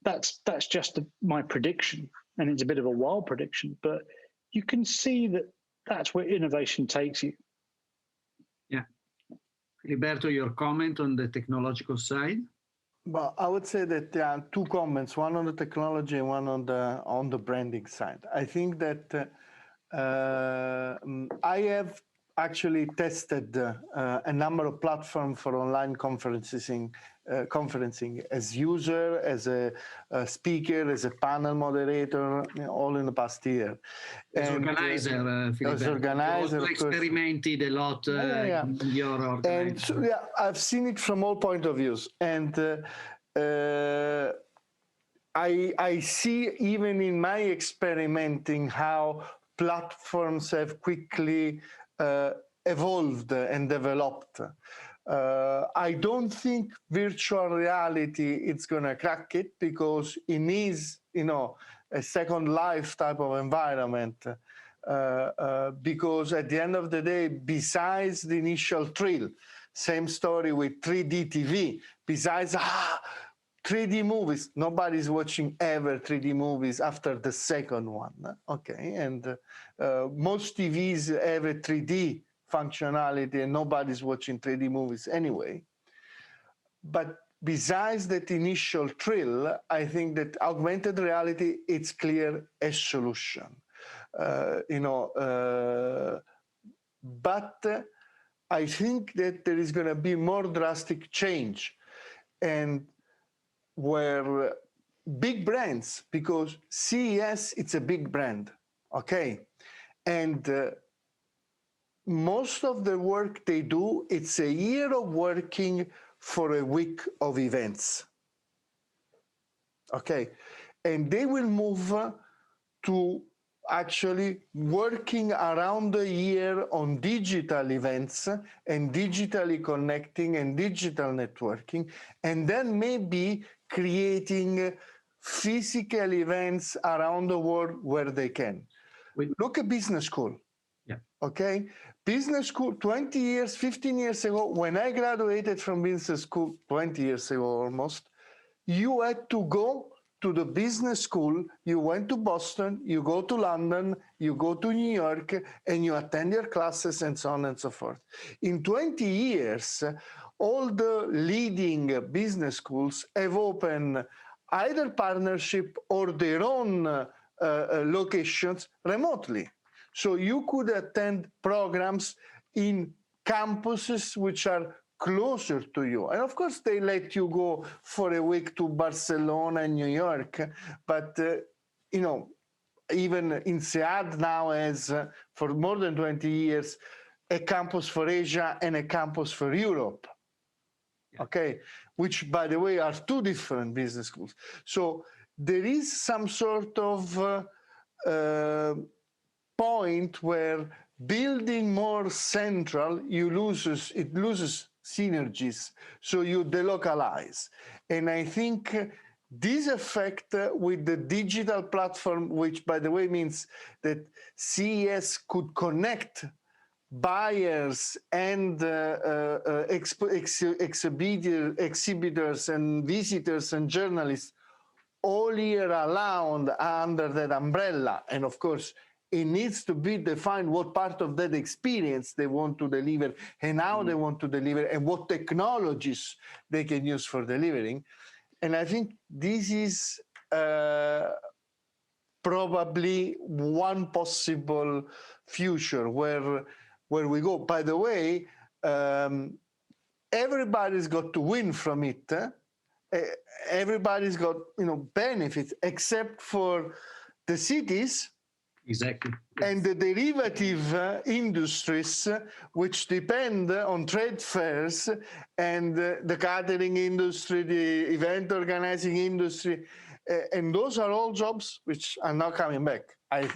That's just my prediction, and it's a bit of a wild prediction, but you can see that that's where innovation takes you. Yeah. Filiberto, your comment on the technological side? Well, I would say that there are two comments, one on the technology and one on the branding side. I think that I have actually tested a number of platforms for online conferencing as user, as a speaker, as a panel moderator, all in the past year. As organizer, Filiberto. As organizer, you also experimented a lot in your organization. And so, I've seen it from all point of views, and I see even in my experimenting how platforms have quickly evolved and developed. I don't think virtual reality is going to crack it because it is, a second life type of environment. Because at the end of the day, besides the initial thrill, same story with 3D TV, besides 3D movies, nobody's watching ever 3D movies after the second one, okay? And most TVs have a 3D functionality and nobody's watching 3D movies anyway. But besides that initial thrill, I think that augmented reality, it's clear a solution. But I think that there is going to be more drastic change, and where big brands, because CES, it's a big brand, okay? And most of the work they do, it's a year of working for a week of events, okay? And they will move to actually working around the year on digital events and digitally connecting and digital networking, and then maybe creating physical events around the world where they can. Look at business school. Yeah. Okay? Business school, 20 years, 15 years ago, when I graduated from business school, 20 years ago almost, you had to go to the business school, you went to Boston, you go to London, you go to New York, and you attend your classes and so on and so forth. In 20 years, all the leading business schools have opened either partnership or their own locations remotely. So you could attend programs in campuses which are closer to you. And of course, they let you go for a week to Barcelona and New York. But, you know, even INSEAD now has, for more than 20 years, a campus for Asia and a campus for Europe. Yeah. Okay, which, by the way, are two different business schools. So there is some sort of point where building more central, it loses synergies, so you delocalize. And I think this effect with the digital platform, which by the way means that CES could connect buyers and exhibitors and visitors and journalists all year round under that umbrella. And of course, it needs to be defined what part of that experience they want to deliver and how they want to deliver and what technologies they can use for delivering. And I think this is probably one possible future where we go. By the way, everybody's got to win from it. Everybody's got, you know, benefits except for the cities. Exactly. And the derivative industries, which depend on trade fairs and the catering industry, the event organizing industry, and those are all jobs which are not coming back. And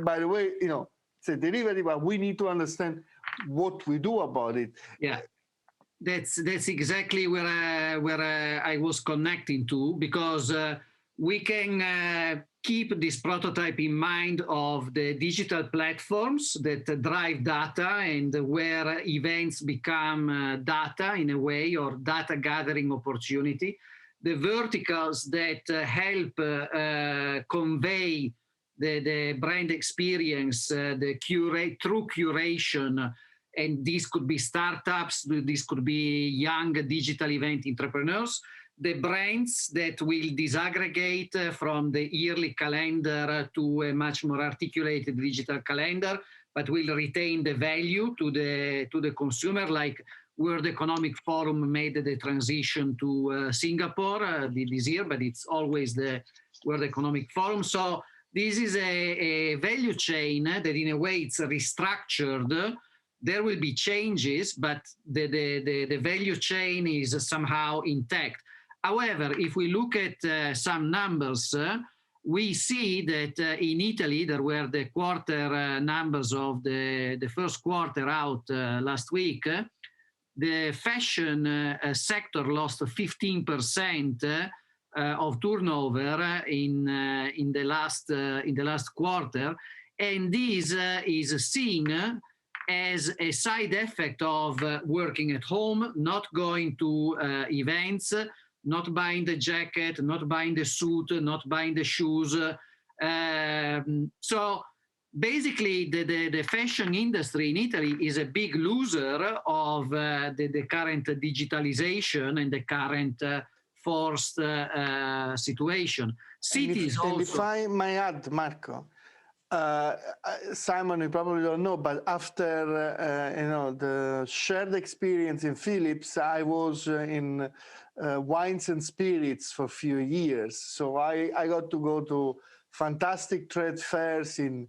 by the way, you know, it's a derivative, but we need to understand what we do about it. Yeah. That's exactly where I was connecting to, because we can keep this prototype in mind of the digital platforms that drive data and where events become data in a way, or data gathering opportunity. The verticals that help convey the brand experience, through curation. And these could be startups, this could be young digital event entrepreneurs, the brands that will disaggregate from the yearly calendar to a much more articulated digital calendar, but will retain the value to the consumer, like World Economic Forum made the transition to Singapore this year, but it's always the World Economic Forum. So this is a value chain that in a way it's restructured. There will be changes, but the value chain is somehow intact. However, if we look at some numbers, we see that in Italy, there were the quarter numbers of the first quarter out last week. The fashion sector lost 15% of turnover in the last quarter, and this is seen as a side effect of working at home, not going to events, not buying the jacket, not buying the suit, not buying the shoes. So basically, the fashion industry in Italy is a big loser of the current digitalization and the current forced situation. Cities also. And if I may add, Marco, Simon, you probably don't know, but after the shared experience in Philips, I was in wines and spirits for a few years. So I got to go to fantastic trade fairs in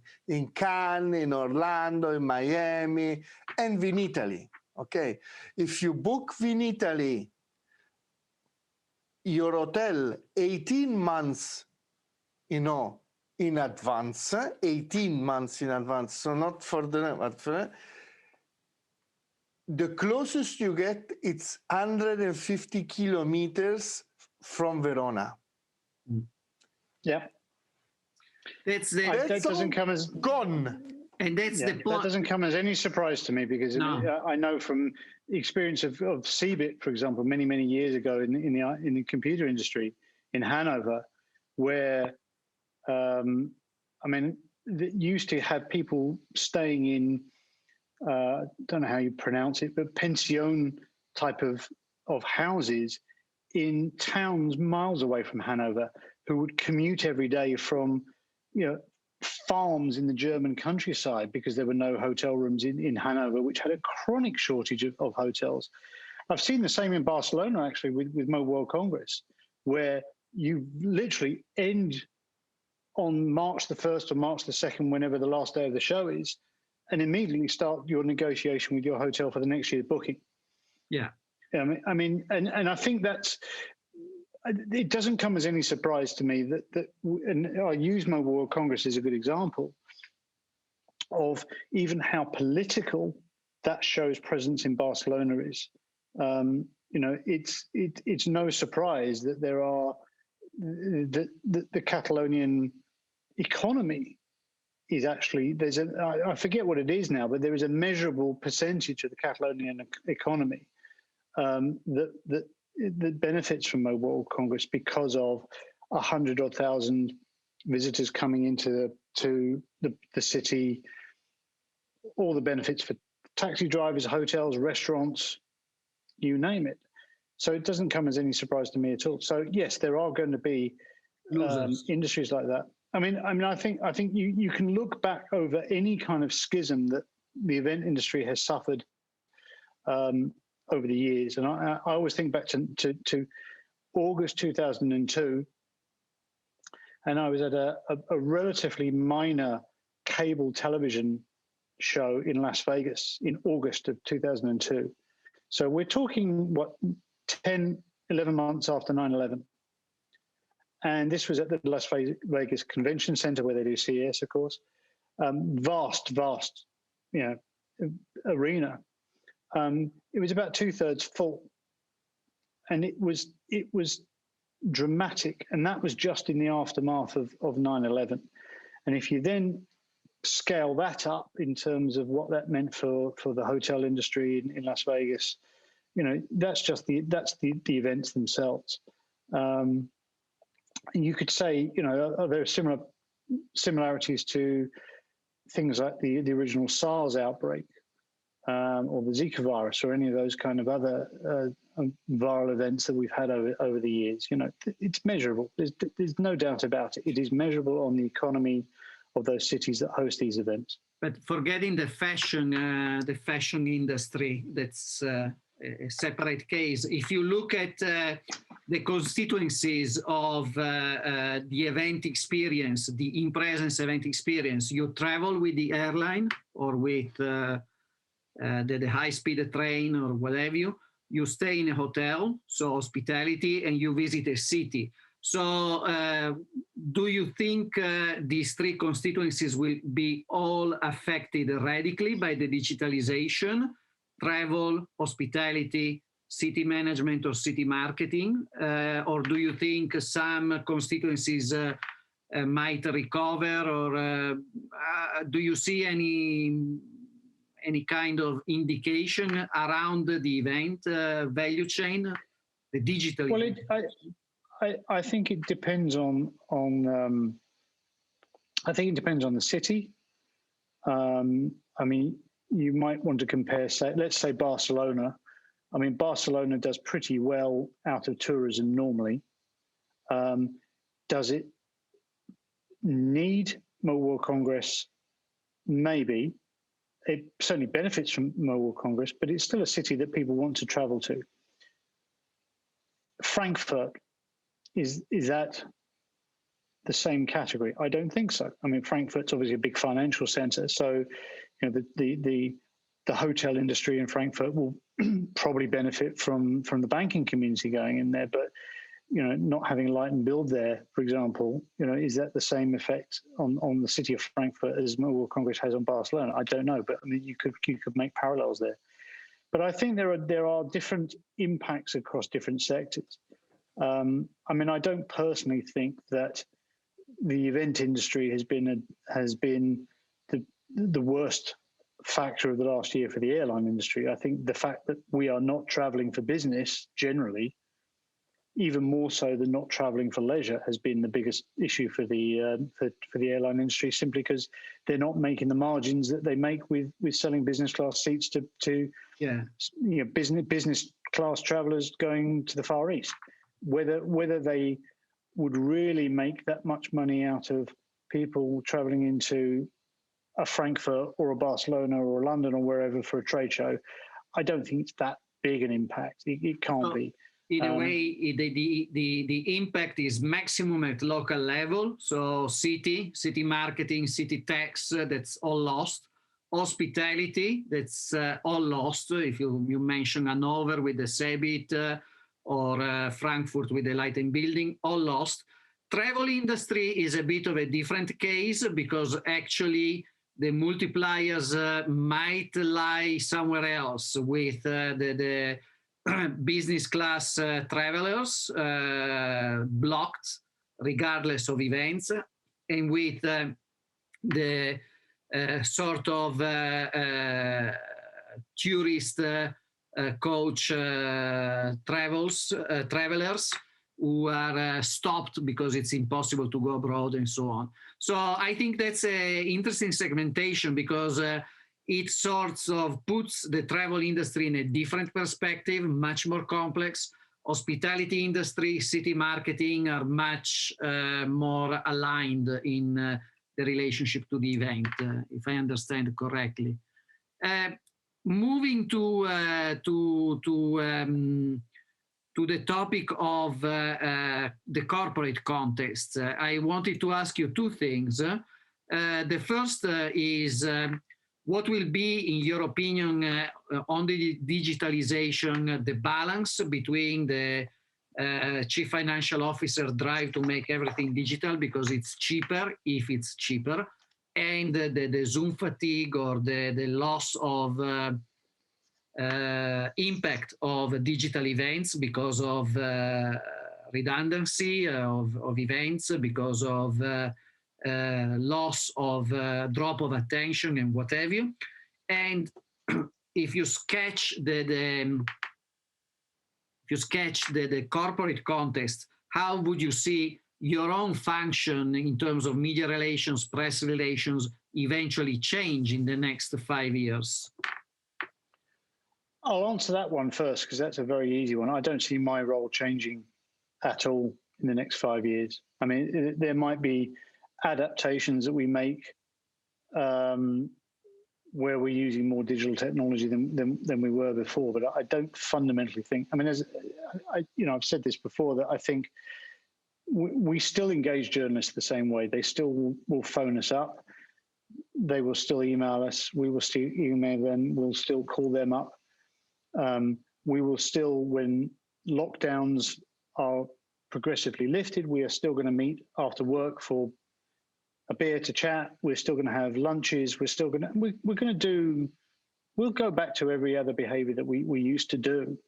Cannes, in Orlando, in Miami, and Vinitaly. Okay, if you book Vinitaly, your hotel 18 months, in advance, 18 months in advance, so not for the closest you get, it's 150 kilometers from Verona. Yeah. That doesn't come as gone. And that's the point. That doesn't come as any surprise to me, because I know from the experience of CeBIT, for example, many years ago in the computer industry in Hanover, where that used to have people staying in, don't know how you pronounce it, but pension type of houses in towns miles away from Hanover who would commute every day from, farms in the German countryside because there were no hotel rooms in Hanover, which had a chronic shortage of hotels. I've seen the same in Barcelona, actually, with Mobile World Congress, where you literally end on March the 1st or March the 2nd, whenever the last day of the show is, and immediately start your negotiation with your hotel for the next year's booking. Yeah. And I think it doesn't come as any surprise to me that and I use Mobile World Congress as a good example of even how political that show's presence in Barcelona is. It's no surprise that there are the Catalonian economy is actually I forget what it is now, but there is a measurable percentage of the Catalonian economy that benefits from Mobile World Congress because of 100,000 visitors coming into the city, all the benefits for taxi drivers, hotels, restaurants, you name it. So it doesn't come as any surprise to me at all. So yes, there are going to be industries like that. I think you can look back over any kind of schism that the event industry has suffered over the years, and I always think back to August 2002, and I was at a relatively minor cable television show in Las Vegas in August of 2002. So we're talking 10, 11 months after 9/11. And this was at the Las Vegas Convention Center where they do CES, of course. Vast, arena. It was about 2/3 full, and it was dramatic, and that was just in the aftermath of 9/11. And if you then scale that up in terms of what that meant for the hotel industry in Las Vegas, that's just the events themselves. You could say, are there similarities to things like the original SARS outbreak or the Zika virus or any of those kind of other viral events that we've had over the years? It's measurable. There's no doubt about it. It is measurable on the economy of those cities that host these events. But forgetting the fashion industry, that's a separate case. If you look at the constituencies of the event experience, the in-presence event experience, you travel with the airline or with the high-speed train or whatever you stay in a hotel, so hospitality, and you visit a city. So do you think these three constituencies will be all affected radically by the digitalization? Travel, hospitality, city management, or city marketing? Or do you think some constituencies might recover? Or do you see any kind of indication around the event value chain, the digital? Well, I think it depends on I think it depends on the city. You might want to compare, let's say Barcelona. Barcelona does pretty well out of tourism normally. Does it need Mobile World Congress? Maybe. It certainly benefits from Mobile World Congress, but it's still a city that people want to travel to. Frankfurt, is that the same category? I don't think so. Frankfurt's obviously a big financial center, so the hotel industry in Frankfurt will probably benefit from the banking community going in there, but not having Light and Build there, for example, is that the same effect on the city of Frankfurt as Mobile World Congress has on Barcelona? I don't know, but you could make parallels there. But I think there are different impacts across different sectors. I don't personally think that the event industry has been the worst factor of the last year for the airline industry. I think the fact that we are not traveling for business generally, even more so than not traveling for leisure, has been the biggest issue for the airline industry, simply because they're not making the margins that they make with selling business class seats to business class travelers going to the Far East. whether they would really make that much money out of people traveling into a Frankfurt or a Barcelona or London or wherever for a trade show, I don't think it's that big an impact. It can't be. In a way, the impact is maximum at local level. So city marketing, city tax, that's all lost. Hospitality, that's all lost. If you mention Hanover with the Cebit or Frankfurt with the Light and Building, all lost. Travel industry is a bit of a different case because actually the multipliers might lie somewhere else with the business class travelers blocked regardless of events, and with the sort of tourist coach travelers who are stopped because it's impossible to go abroad and so on. So I think that's an interesting segmentation because it sorts of puts the travel industry in a different perspective, much more complex. Hospitality industry, city marketing are much more aligned in the relationship to the event, if I understand correctly. Moving to the topic of the corporate context, I wanted to ask you two things. The first is what will be, in your opinion, on the digitalization, the balance between the chief financial officer drive to make everything digital because it's cheaper, if it's cheaper, and the Zoom fatigue or the loss of impact of digital events because of redundancy of events, because of loss of drop of attention and what have you. And if you sketch the corporate context, how would you see your own function in terms of media relations, press relations, eventually change in the next 5 years? I'll answer that one first because that's a very easy one. I don't see my role changing at all in the next 5 years. I mean, there might be adaptations that we make where we're using more digital technology than we were before, but I don't fundamentally think. I mean, I've said this before that I think we still engage journalists the same way. They still will phone us up. They will still email us. We will still email them. We'll still call them up. We will still, when lockdowns are progressively lifted, we are still going to meet after work for a beer to chat. We're still going to have lunches. We'll go back to every other behavior that we used to do.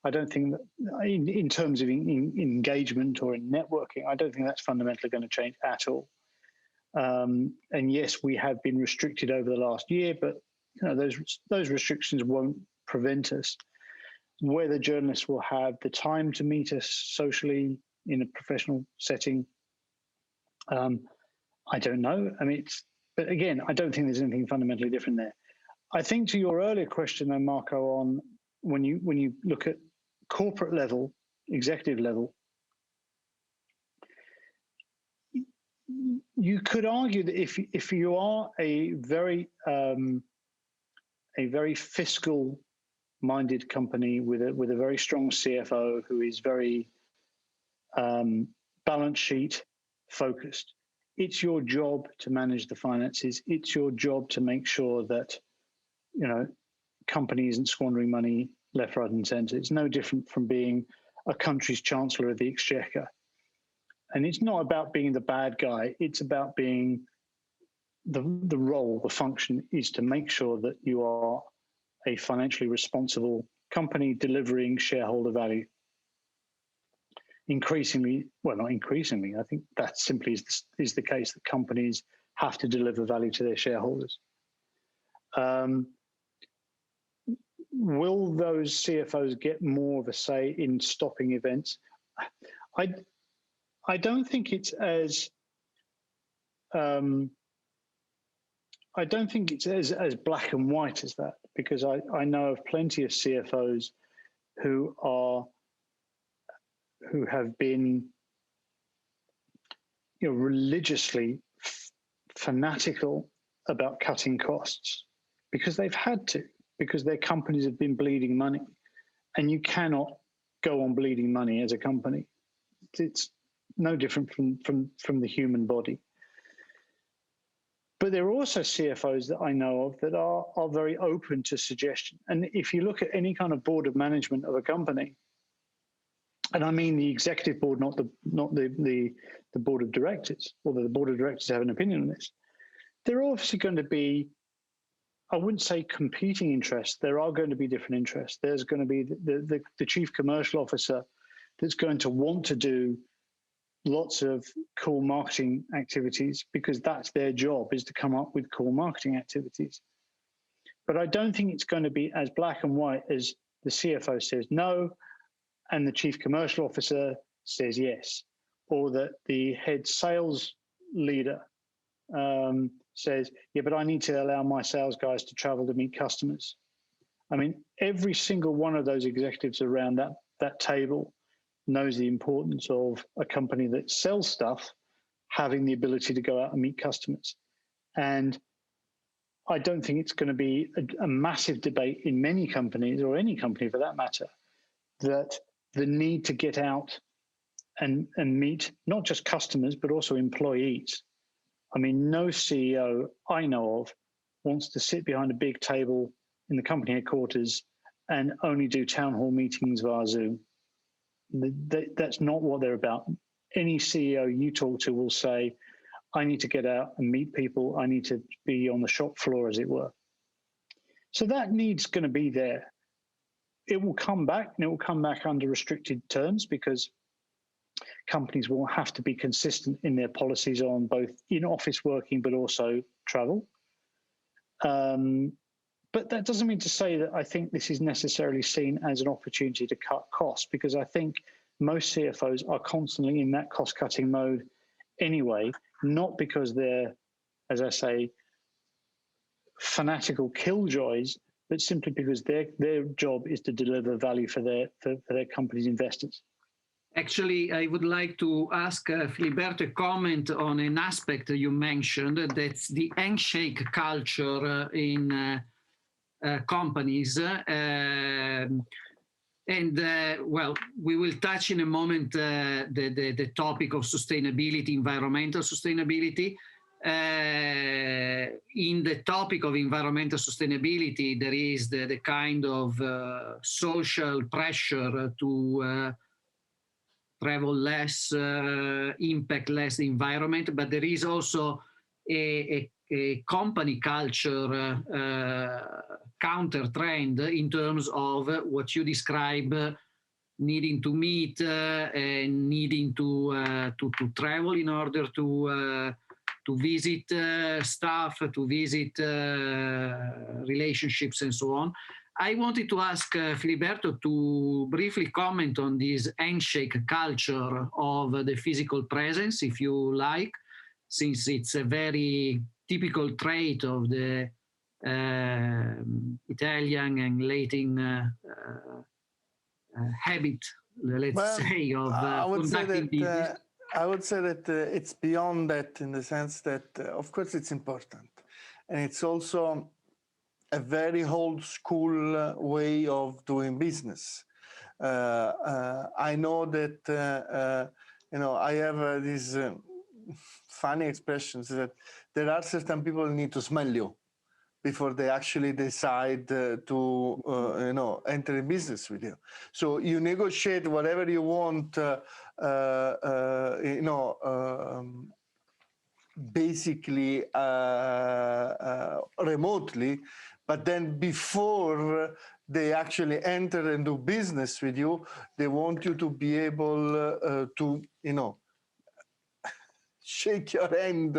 I don't think that in terms of engagement or in networking, I don't think that's fundamentally going to change at all. And yes, we have been restricted over the last year, but those restrictions won't prevent us. Whether journalists will have the time to meet us socially in a professional setting, I don't know. I mean, but again, I don't think there's anything fundamentally different there. I think to your earlier question, though, Marco, on when you look at corporate level, executive level, you could argue that if you are a very fiscal minded company with a very strong CFO who is very balance sheet focused, it's your job to manage the finances. It's your job to make sure that company isn't squandering money left, right, and centre. It's no different from being a country's chancellor of the exchequer. And it's not about being the bad guy. It's about being the role, the function is to make sure that you are a financially responsible company delivering shareholder value. Increasingly, well, not increasingly, I think that simply is the case that companies have to deliver value to their shareholders. Will those CFOs get more of a say in stopping events? I don't think it's as black and white as that, because I know of plenty of CFOs who are who have been, religiously fanatical about cutting costs because they've had to, because their companies have been bleeding money, and you cannot go on bleeding money as a company. It's no different from the human body. But there are also CFOs that I know of that are very open to suggestion. And if you look at any kind of board of management of a company, and I mean the executive board, not the board of directors, although the board of directors have an opinion on this, there are obviously going to be, I wouldn't say competing interests, there are going to be different interests. There's going to be the chief commercial officer that's going to want to do lots of cool marketing activities because that's their job, is to come up with cool marketing activities. But I don't think it's going to be as black and white as the CFO says no and the chief commercial officer says yes, or that the head sales leader says, yeah, but I need to allow my sales guys to travel to meet customers. I mean, every single one of those executives around that table knows the importance of a company that sells stuff having the ability to go out and meet customers. And I don't think it's going to be a massive debate in many companies, or any company for that matter, that the need to get out and meet not just customers, but also employees. I mean, no CEO I know of wants to sit behind a big table in the company headquarters and only do town hall meetings via Zoom. That's not what they're about. Any CEO you talk to will say, I need to get out and meet people. I need to be on the shop floor, as it were. So that need's going to be there. It will come back, and it will come back under restricted terms because companies will have to be consistent in their policies on both in-office working but also travel. But that doesn't mean to say that I think this is necessarily seen as an opportunity to cut costs, because I think most CFOs are constantly in that cost-cutting mode anyway, not because they're, as I say, fanatical killjoys, but simply because their job is to deliver value for their company's investors. Actually, I would like to ask Filiberto a comment on an aspect you mentioned, that's the handshake culture in companies. Well, we will touch in a moment the topic of sustainability, environmental sustainability. In the topic of environmental sustainability, there is the kind of social pressure to travel less, impact less the environment, but there is also a company culture counter trend in terms of what you describe, needing to meet and needing to travel in order to visit staff, to visit relationships and so on. I wanted to ask Filiberto to briefly comment on this handshake culture of the physical presence, if you like, since it's a very typical trait of the Italian and Latin habit, let's say, of conducting business. I would say that it's beyond that, in the sense that, of course, it's important. And it's also a very old school way of doing business. I know that, I have these funny expressions that there are certain people who need to smell you before they actually decide to enter a business with you. So you negotiate whatever you want, basically remotely, but then before they actually enter and do business with you, they want you to be able to, shake your hand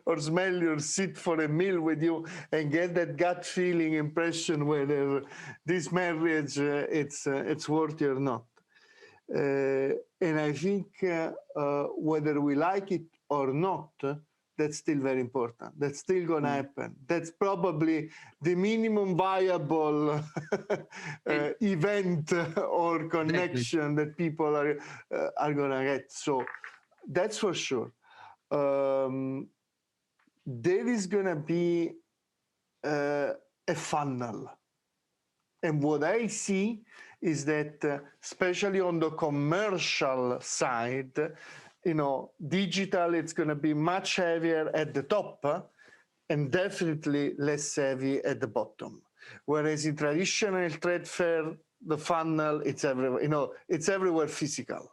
or smell your seat for a meal with you and get that gut feeling impression whether this marriage it's worthy or not. And I think whether we like it or not, that's still very important. That's still going to happen. That's probably the minimum viable event or connection that people are going to get. So that's for sure. There is going to be a funnel. And what I see is that, especially on the commercial side, digital, it's going to be much heavier at the top and definitely less heavy at the bottom. Whereas in traditional trade fair, the funnel, it's everywhere, it's everywhere physical.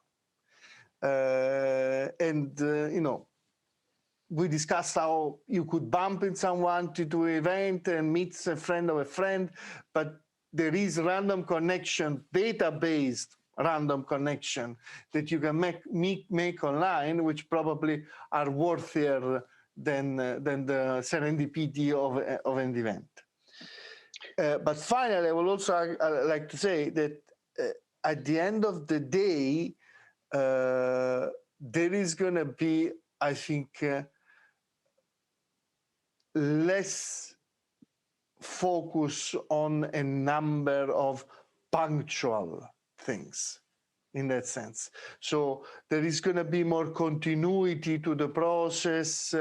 We discussed how you could bump into someone to do an event and meet a friend of a friend, but there is random connection, data-based random connection that you can make online, which probably are worthier than the serendipity of an event. But finally, I will also like to say that at the end of the day, there is going to be, I think, less focus on a number of punctual things in that sense. So there is going to be more continuity to the process,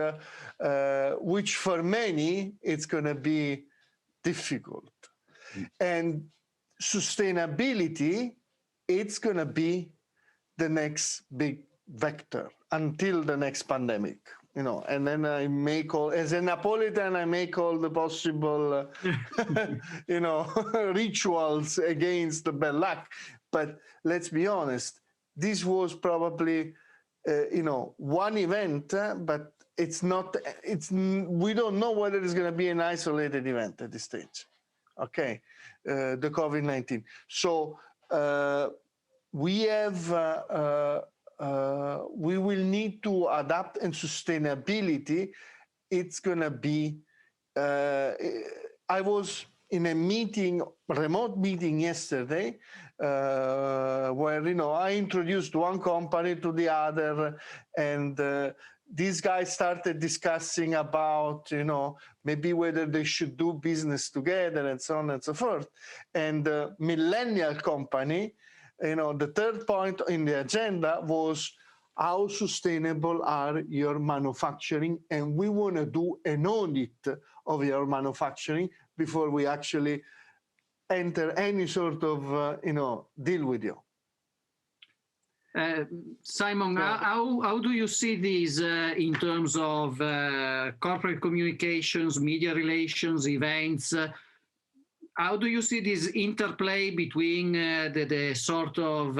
which for many, it's going to be difficult. And sustainability, it's going to be the next big vector until the next pandemic. And then I make all, as a Napolitan, I make all the possible, rituals against the bad luck. But let's be honest, this was probably, one event, but it's not, we don't know whether it's going to be an isolated event at this stage. Okay, the COVID-19. So we have, we will need to adapt, and sustainability, it's going to be, I was in a meeting, remote meeting yesterday, where, I introduced one company to the other, and these guys started discussing about, maybe whether they should do business together and so on and so forth. And the millennial company, the third point in the agenda was how sustainable are your manufacturing, and we want to do an audit of your manufacturing before we actually enter any sort of, deal with you. Simon, how do you see these in terms of corporate communications, media relations, events? How do you see this interplay between the sort of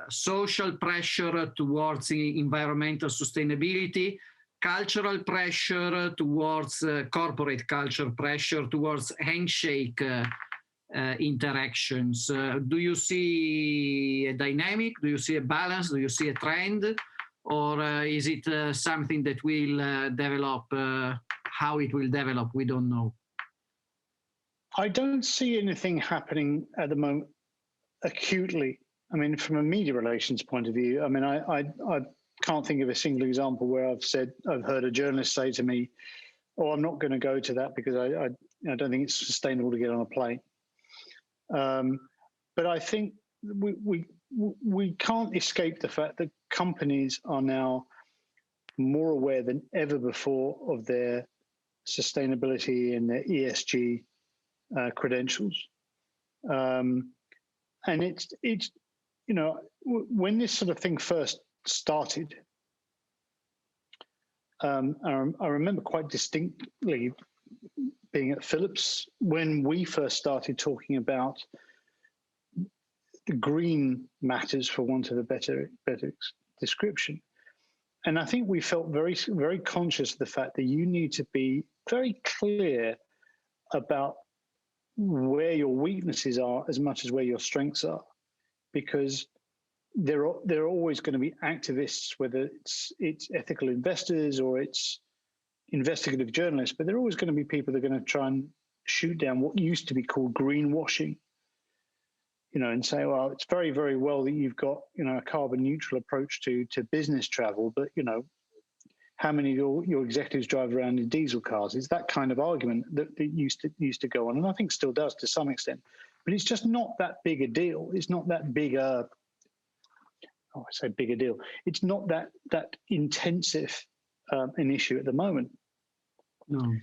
social pressure towards environmental sustainability, cultural pressure towards corporate culture pressure towards handshake interactions? Do you see a dynamic? Do you see a balance? Do you see a trend? Or is it something that will develop? How it will develop, we don't know. I don't see anything happening at the moment acutely. I mean, from a media relations point of view, I mean, I can't think of a single example where I've heard a journalist say to me, "Oh, I'm not going to go to that because I don't think it's sustainable to get on a plane." But I think we can't escape the fact that companies are now more aware than ever before of their sustainability and their ESG credentials, and it's when this sort of thing first started, I remember quite distinctly being at Philips when we first started talking about the green matters, for want of a better description. And I think we felt very, very conscious of the fact that you need to be very clear about where your weaknesses are as much as where your strengths are, because there are always going to be activists, whether it's ethical investors or it's investigative journalists, but there are always going to be people that are going to try and shoot down what used to be called greenwashing, and say, well, it's very, very well that you've got, a carbon neutral approach to business travel, but, how many of your executives drive around in diesel cars? It's that kind of argument that used to go on, and I think still does to some extent. But it's just not that big a deal. It's not that big a, I say big a deal. It's not that intensive an issue at the moment. No.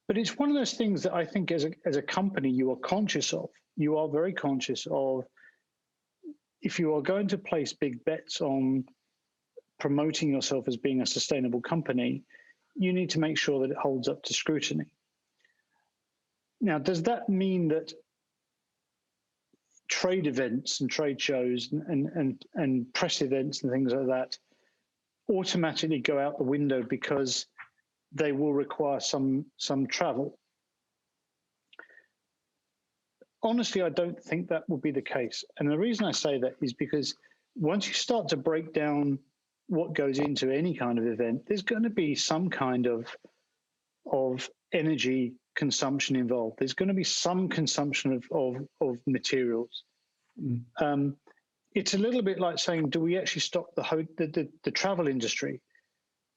But it's one of those things that I think as a company you are conscious of. You are very conscious of, if you are going to place big bets on promoting yourself as being a sustainable company, you need to make sure that it holds up to scrutiny. Now, does that mean that trade events and trade shows and press events and things like that automatically go out the window because they will require some travel? Honestly, I don't think that will be the case. And the reason I say that is because once you start to break down what goes into any kind of event, there's going to be some kind of energy consumption involved. There's going to be some consumption of materials. It's a little bit like saying, do we actually stop the travel industry?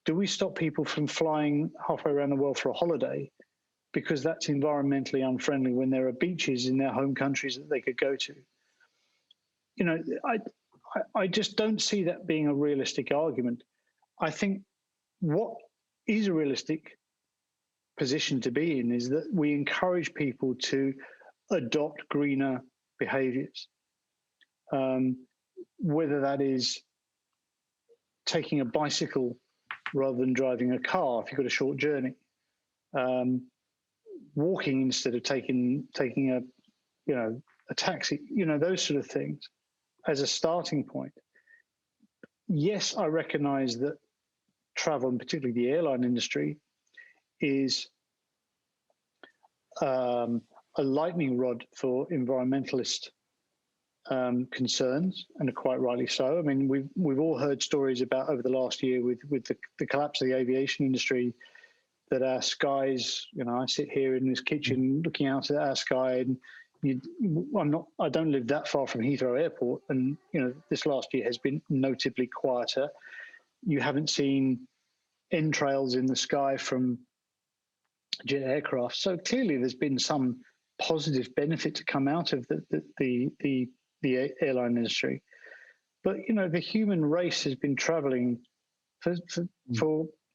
Do we stop people from flying halfway around the world for a holiday because that's environmentally unfriendly when there are beaches in their home countries that they could go to? You know, I just don't see that being a realistic argument. I think what is a realistic position to be in is that we encourage people to adopt greener behaviors, whether that is taking a bicycle rather than driving a car if you've got a short journey, walking instead of taking a taxi, those sort of things as a starting point. Yes, I recognize that travel, and particularly the airline industry, is a lightning rod for environmentalist concerns, and quite rightly so. I mean, we've all heard stories about over the last year with the collapse of the aviation industry, that our skies, I sit here in this kitchen looking out at our sky, and I don't live that far from Heathrow Airport, and this last year has been notably quieter. You haven't seen entrails in the sky from jet aircraft, so clearly there's been some positive benefit to come out of the airline industry. But the human race has been traveling for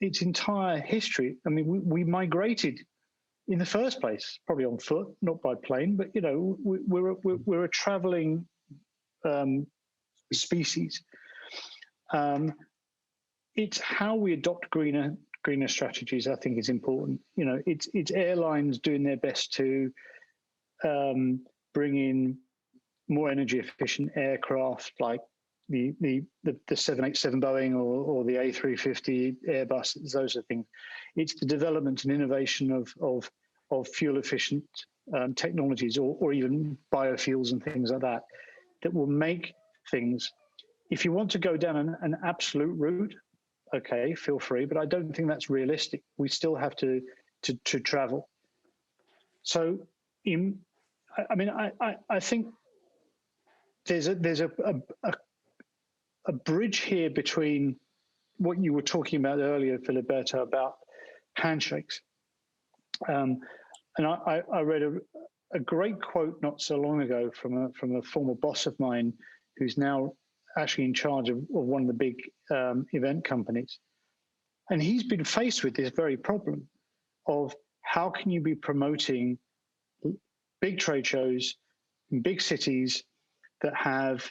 its entire history. I mean, we migrated in the first place, probably on foot, not by plane, but we're a traveling species. It's how we adopt greener strategies, I think, is important. It's airlines doing their best to bring in more energy efficient aircraft, like the 787 Boeing or the A350 Airbus, those are things. It's the development and innovation of fuel efficient technologies, or even biofuels and things like that, that will make things. If you want to go down an absolute route, okay, feel free, but I don't think that's realistic. We still have to travel. So, I think there's a bridge here between what you were talking about earlier, Filiberto, about handshakes. And I read a great quote not so long ago from a former boss of mine who's now actually in charge of one of the big event companies. And he's been faced with this very problem of how can you be promoting big trade shows in big cities that have,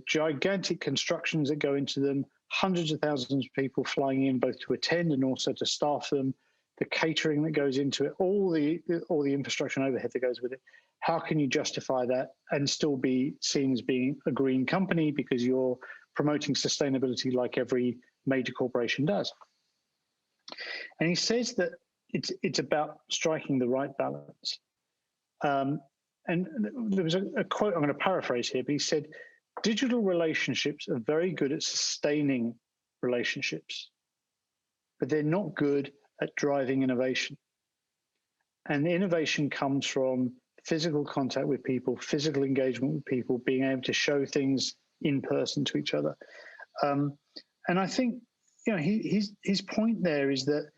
gigantic constructions that go into them, hundreds of thousands of people flying in both to attend and also to staff them, the catering that goes into it, all the infrastructure and overhead that goes with it. How can you justify that and still be seen as being a green company because you're promoting sustainability like every major corporation does? And he says that it's about striking the right balance. And there was a quote, I'm going to paraphrase here, but he said, digital relationships are very good at sustaining relationships, but they're not good at driving innovation. And innovation comes from physical contact with people, physical engagement with people, being able to show things in person to each other. And I think his point there is that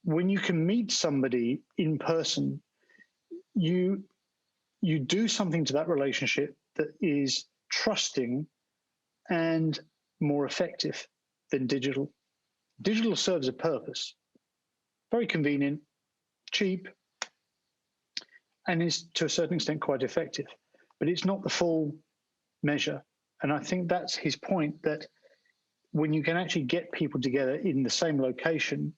when you can meet somebody in person, you do something to that relationship that is trusting and more effective than digital. Digital serves a purpose, very convenient, cheap, and is to a certain extent quite effective, but it's not the full measure. And I think that's his point, that when you can actually get people together in the same location,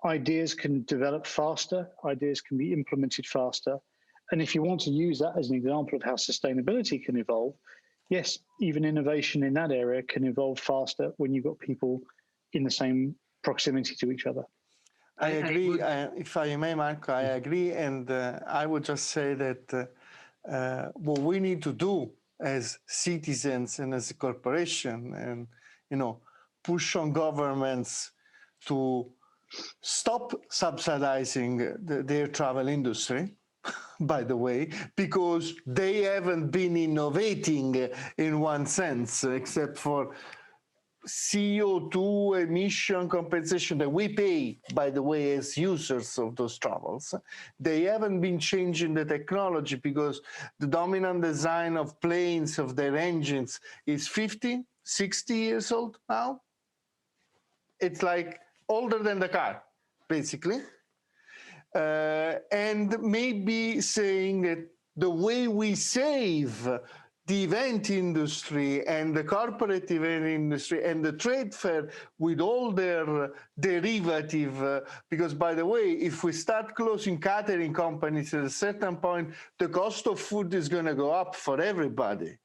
ideas can develop faster, ideas can be implemented faster. And if you want to use that as an example of how sustainability can evolve, yes, even innovation in that area can evolve faster when you've got people in the same proximity to each other. I agree. If I may, Marco, I agree. And I would just say that what we need to do as citizens and as a corporation, and, push on governments to stop subsidizing the air travel industry, by the way, because they haven't been innovating in one sense, except for CO2 emission compensation that we pay, by the way, as users of those travels. They haven't been changing the technology because the dominant design of planes, of their engines, is 50, 60 years old now. It's like older than the car, basically. And maybe saying that the way we save the event industry and the corporate event industry and the trade fair with all their derivative, because by the way, if we start closing catering companies at a certain point, the cost of food is going to go up for everybody.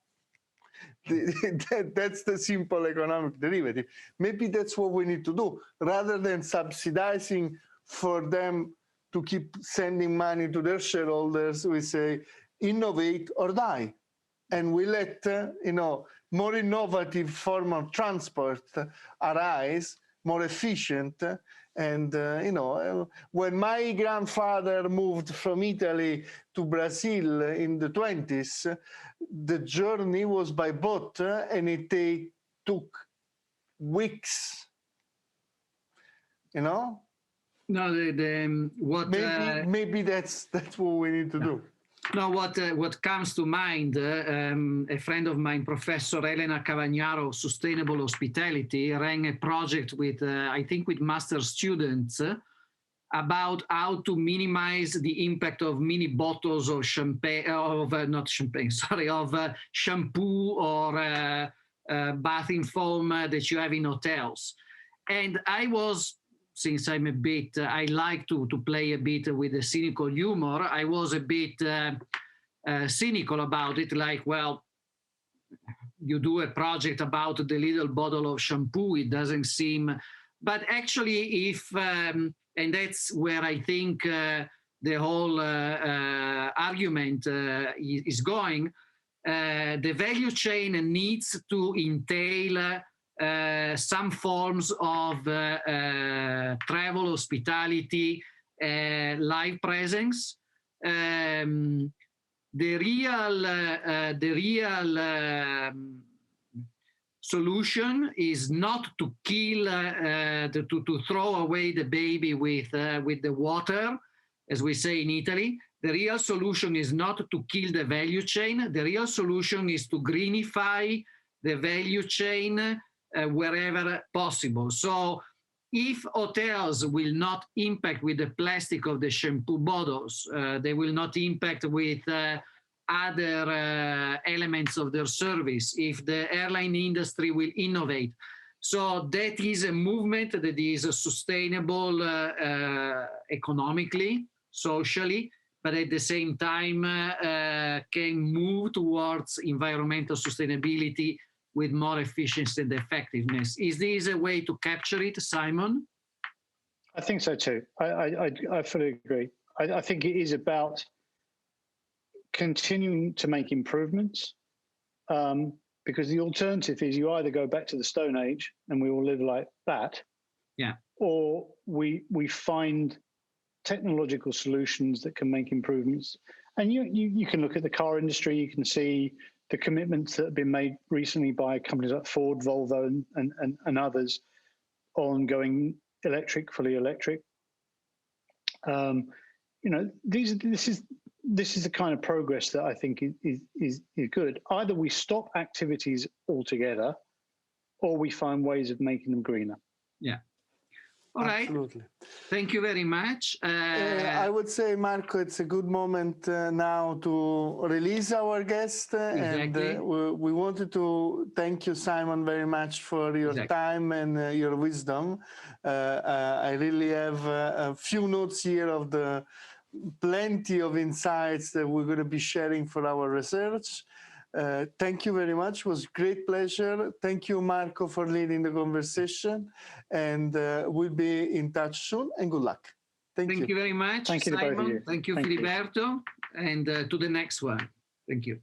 That's the simple economic derivative. Maybe that's what we need to do, rather than subsidizing for them to keep sending money to their shareholders. We say, innovate or die. And we let, more innovative form of transport arise, more efficient. And, when my grandfather moved from Italy to Brazil in the 20s, the journey was by boat and it took weeks, No, what maybe that's what we need to do. No, what comes to mind, a friend of mine, Professor Elena Cavagnaro of Sustainable Hospitality, ran a project with, I think, with master students about how to minimize the impact of mini bottles of champagne, of shampoo or bathing foam that you have in hotels. And I was, since I'm a bit, I like to play a bit with the cynical humor, I was a bit cynical about it, like, well, you do a project about the little bottle of shampoo, it doesn't seem, but actually if, and that's where I think the whole argument is going, the value chain needs to entail some forms of travel, hospitality, live presence. The real solution is not to kill, to throw away the baby with the water, as we say in Italy. The real solution is not to kill the value chain. The real solution is to greenify the value chain wherever possible. So if hotels will not impact with the plastic of the shampoo bottles, they will not impact with other elements of their service, if the airline industry will innovate. So that is a movement that is sustainable economically, socially, but at the same time can move towards environmental sustainability with more efficiency and effectiveness. Is this a way to capture it, Simon? I think so too. I fully agree. I think it is about continuing to make improvements, because the alternative is you either go back to the Stone Age and we all live like that, yeah, or we find technological solutions that can make improvements. And you can look at the car industry, you can see the commitments that have been made recently by companies like Ford, Volvo, and others on going electric, fully electric. This is the kind of progress that I think is good. Either we stop activities altogether, or we find ways of making them greener. Yeah. All right. Absolutely. Thank you very much. I would say, Marco, it's a good moment now to release our guest. Exactly. And we wanted to thank you, Simon, very much for your time and your wisdom. I really have a few notes here of the plenty of insights that we're going to be sharing for our research. Thank you very much. It was a great pleasure. Thank you, Marco, for leading the conversation. And we'll be in touch soon. And good luck. Thank you. Thank you very much, Thank you, Simon. both of you. Thank you, Thank you. Filiberto. And to the next one. Thank you.